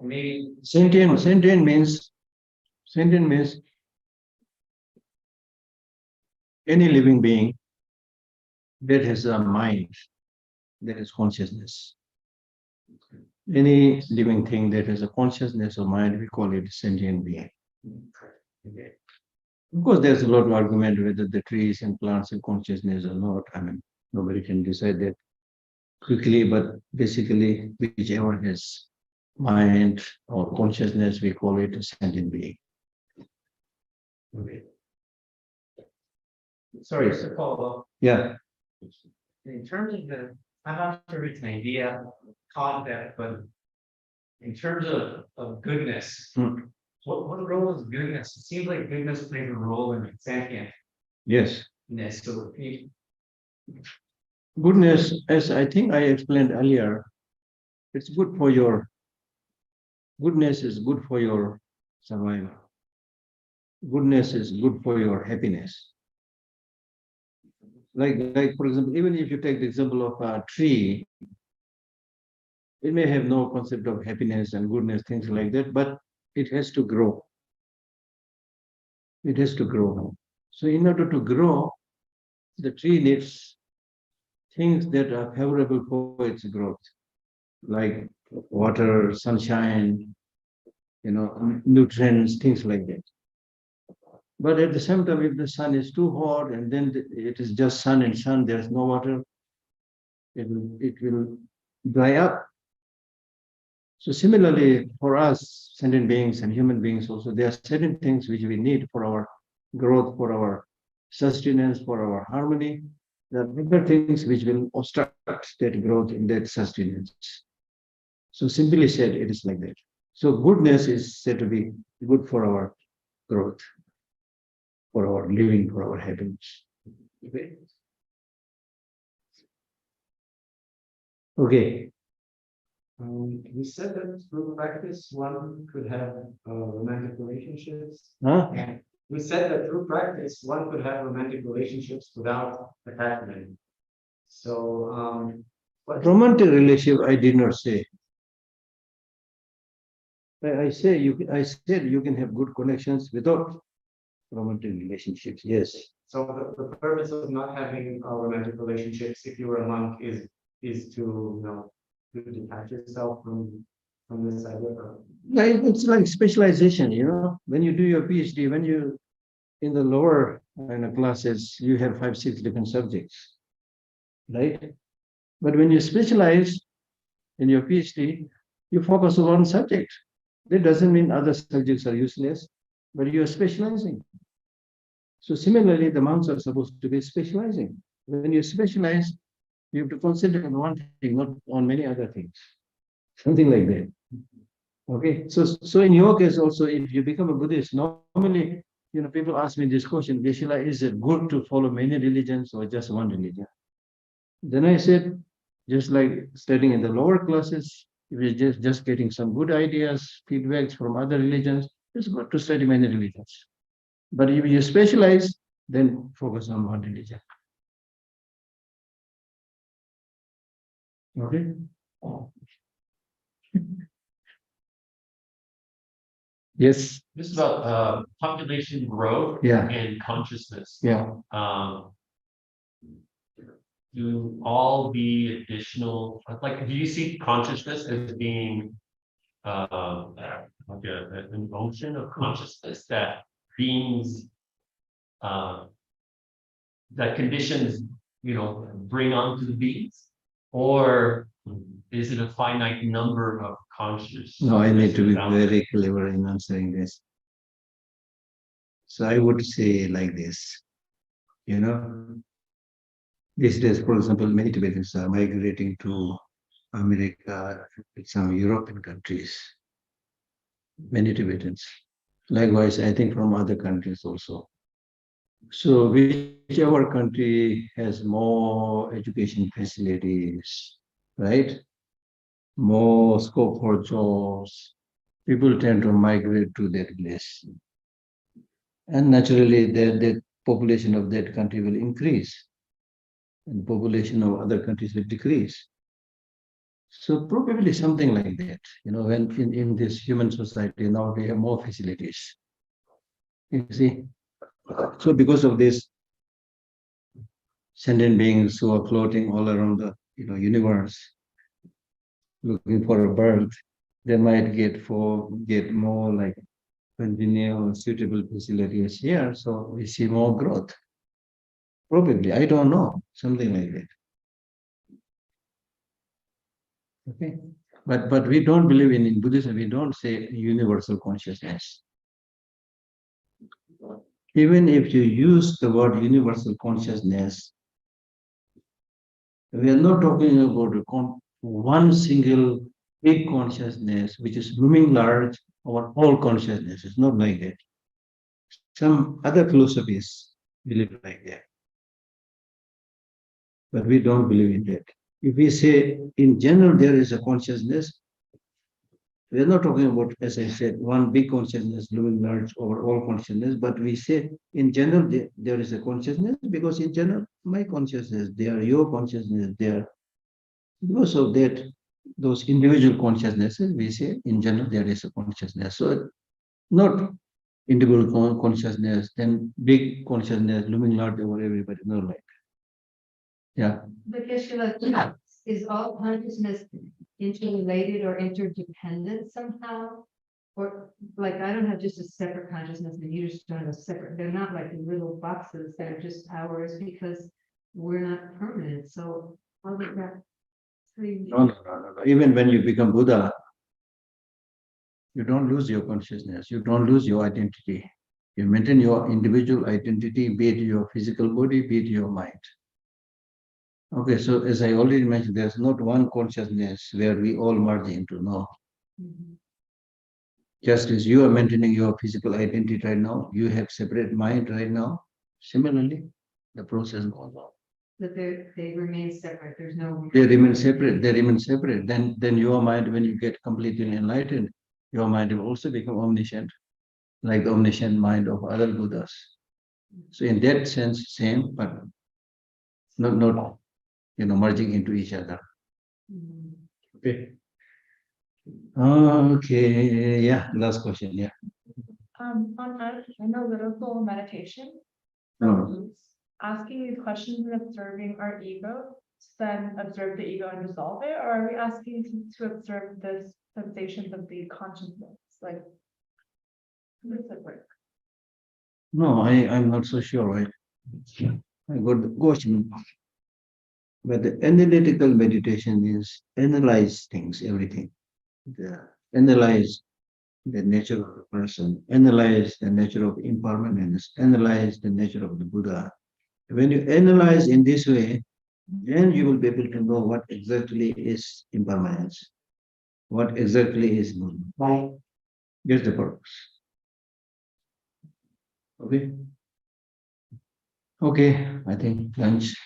Maybe Sentient means any living being that has a mind, that is consciousness. Any living thing that has a consciousness or mind, we call it sentient being. okay. Of course, there's a lot of argument whether the trees and plants have consciousness or not. I mean, nobody can decide that quickly, but basically, whichever has mind or consciousness, we call it a sentient being. Okay. Sorry, just to follow up. Yeah. In terms of the, I'm not sure it's an idea, concept, but in terms of goodness, what role is goodness? It seems like goodness plays a role in sentientness. Yes. So Goodness, as I think I explained earlier, it's good for your goodness is good for your survival. Goodness is good for your happiness. Like for example, even if you take the example of a tree, it may have no concept of happiness and goodness, things like that, but it has to grow. It has to grow. So in order to grow, the tree needs things that are favorable for its growth, like water, sunshine, nutrients, things like that. But at the same time, if the sun is too hot and then it is just sun and sun, there's no water, it will dry up. So similarly, for us, sentient beings and human beings also, there are certain things which we need for our growth, for our sustenance, for our harmony. There are other things which will obstruct that growth in that sustenance. So simply said, it is like that. So goodness is said to be good for our growth, for our living, for our happiness. Okay. You said that through practice, one could have romantic relationships. Huh? And we said that through practice, one could have romantic relationships without attachment. So, romantic relationship, I did not say. I said you can have good connections without romantic relationships. Yes. So the purpose of not having romantic relationships, if you were a monk, is to to detach yourself from this idea. It's like specialization. When you do your PhD, when you in the lower classes, you have 5-6 different subjects, right? But when you specialize in your PhD, you focus on one subject. That doesn't mean other subjects are useless, but you are specializing. So similarly, the monks are supposed to be specializing. When you specialize, you have to concentrate on one thing, not on many other things. Something like that. Okay. So in your case also, if you become a Buddhist, normally, people ask me this question, Geshe-la, is it good to follow many religions or just one religion? Then I said, just like studying in the lower classes, if you're just getting some good ideas, feedbacks from other religions, it's good to study many religions. But if you specialize, then focus on one religion. Okay? Yes. This is about population growth and consciousness. Yeah. Do all the additional, do you see consciousness as being like an emotion of consciousness that beings that conditions bring onto the beings, or is it a finite number of consciousness? No, I need to be very clever in answering this. So I would say like this, these days, for example, many Tibetans are migrating to America, some European countries, many Tibetans. Likewise, I think from other countries also. So whichever country has more education facilities, right? More scope for jobs, people tend to migrate to that place. And naturally, the population of that country will increase, and population of other countries will decrease. So probably something like that. When in this human society now we have more facilities. You see, so because of this, sentient beings who are floating all around the universe, looking for a birth, they might get more like convenient, suitable facilities here. So we see more growth. Probably, I don't know, something like that. Okay, but we don't believe in Buddhism. We don't say universal consciousness. Even if you use the word universal consciousness, we are not talking about one single big consciousness which is looming large over all consciousness. It's not like that. Some other philosophies believe like that, but we don't believe in that. If we say in general there is a consciousness, we are not talking about, as I said, one big consciousness looming large over all consciousness, but we say in general there is a consciousness, because in general my consciousness, they are your consciousness, they are, because of that, those individual consciousnesses, we say in general there is a consciousness. So not individual consciousness, then big consciousness looming large over everybody, not like. Yeah. But Geshe Lhakdor, is all consciousness interrelated or interdependent somehow? Or like I don't have just a separate consciousness and you just don't have a separate, they're not like little boxes, they're just ours because we're not permanent. So how does that? No. Even when you become Buddha, you don't lose your consciousness, you don't lose your identity. You maintain your individual identity, be it your physical body, be it your mind. Okay, so as I already mentioned, there's not one consciousness where we all merge into, no. Just as you are maintaining your physical identity right now, you have separate mind right now. Similarly, the process goes on. That they remain separate, there's no. They remain separate, they remain separate. Then your mind, when you get completely enlightened, your mind will also become omniscient, like the omniscient mind of other Buddhas. So in that sense, same, but not merging into each other. Okay. Okay, yeah, last question, yeah. On analytical meditation, No. asking these questions and observing our ego, then observe the ego and resolve it, or are we asking to observe the sensations of the consciousness? Like, how does it work? No, I'm not so sure. I got the question. But the analytical meditation is analyze things, everything. Analyze the nature of the person, analyze the nature of impermanence, analyze the nature of the Buddha. When you analyze in this way, then you will be able to know what exactly is impermanence, what exactly is Buddha. That's the purpose. Okay. Okay, I think lunch.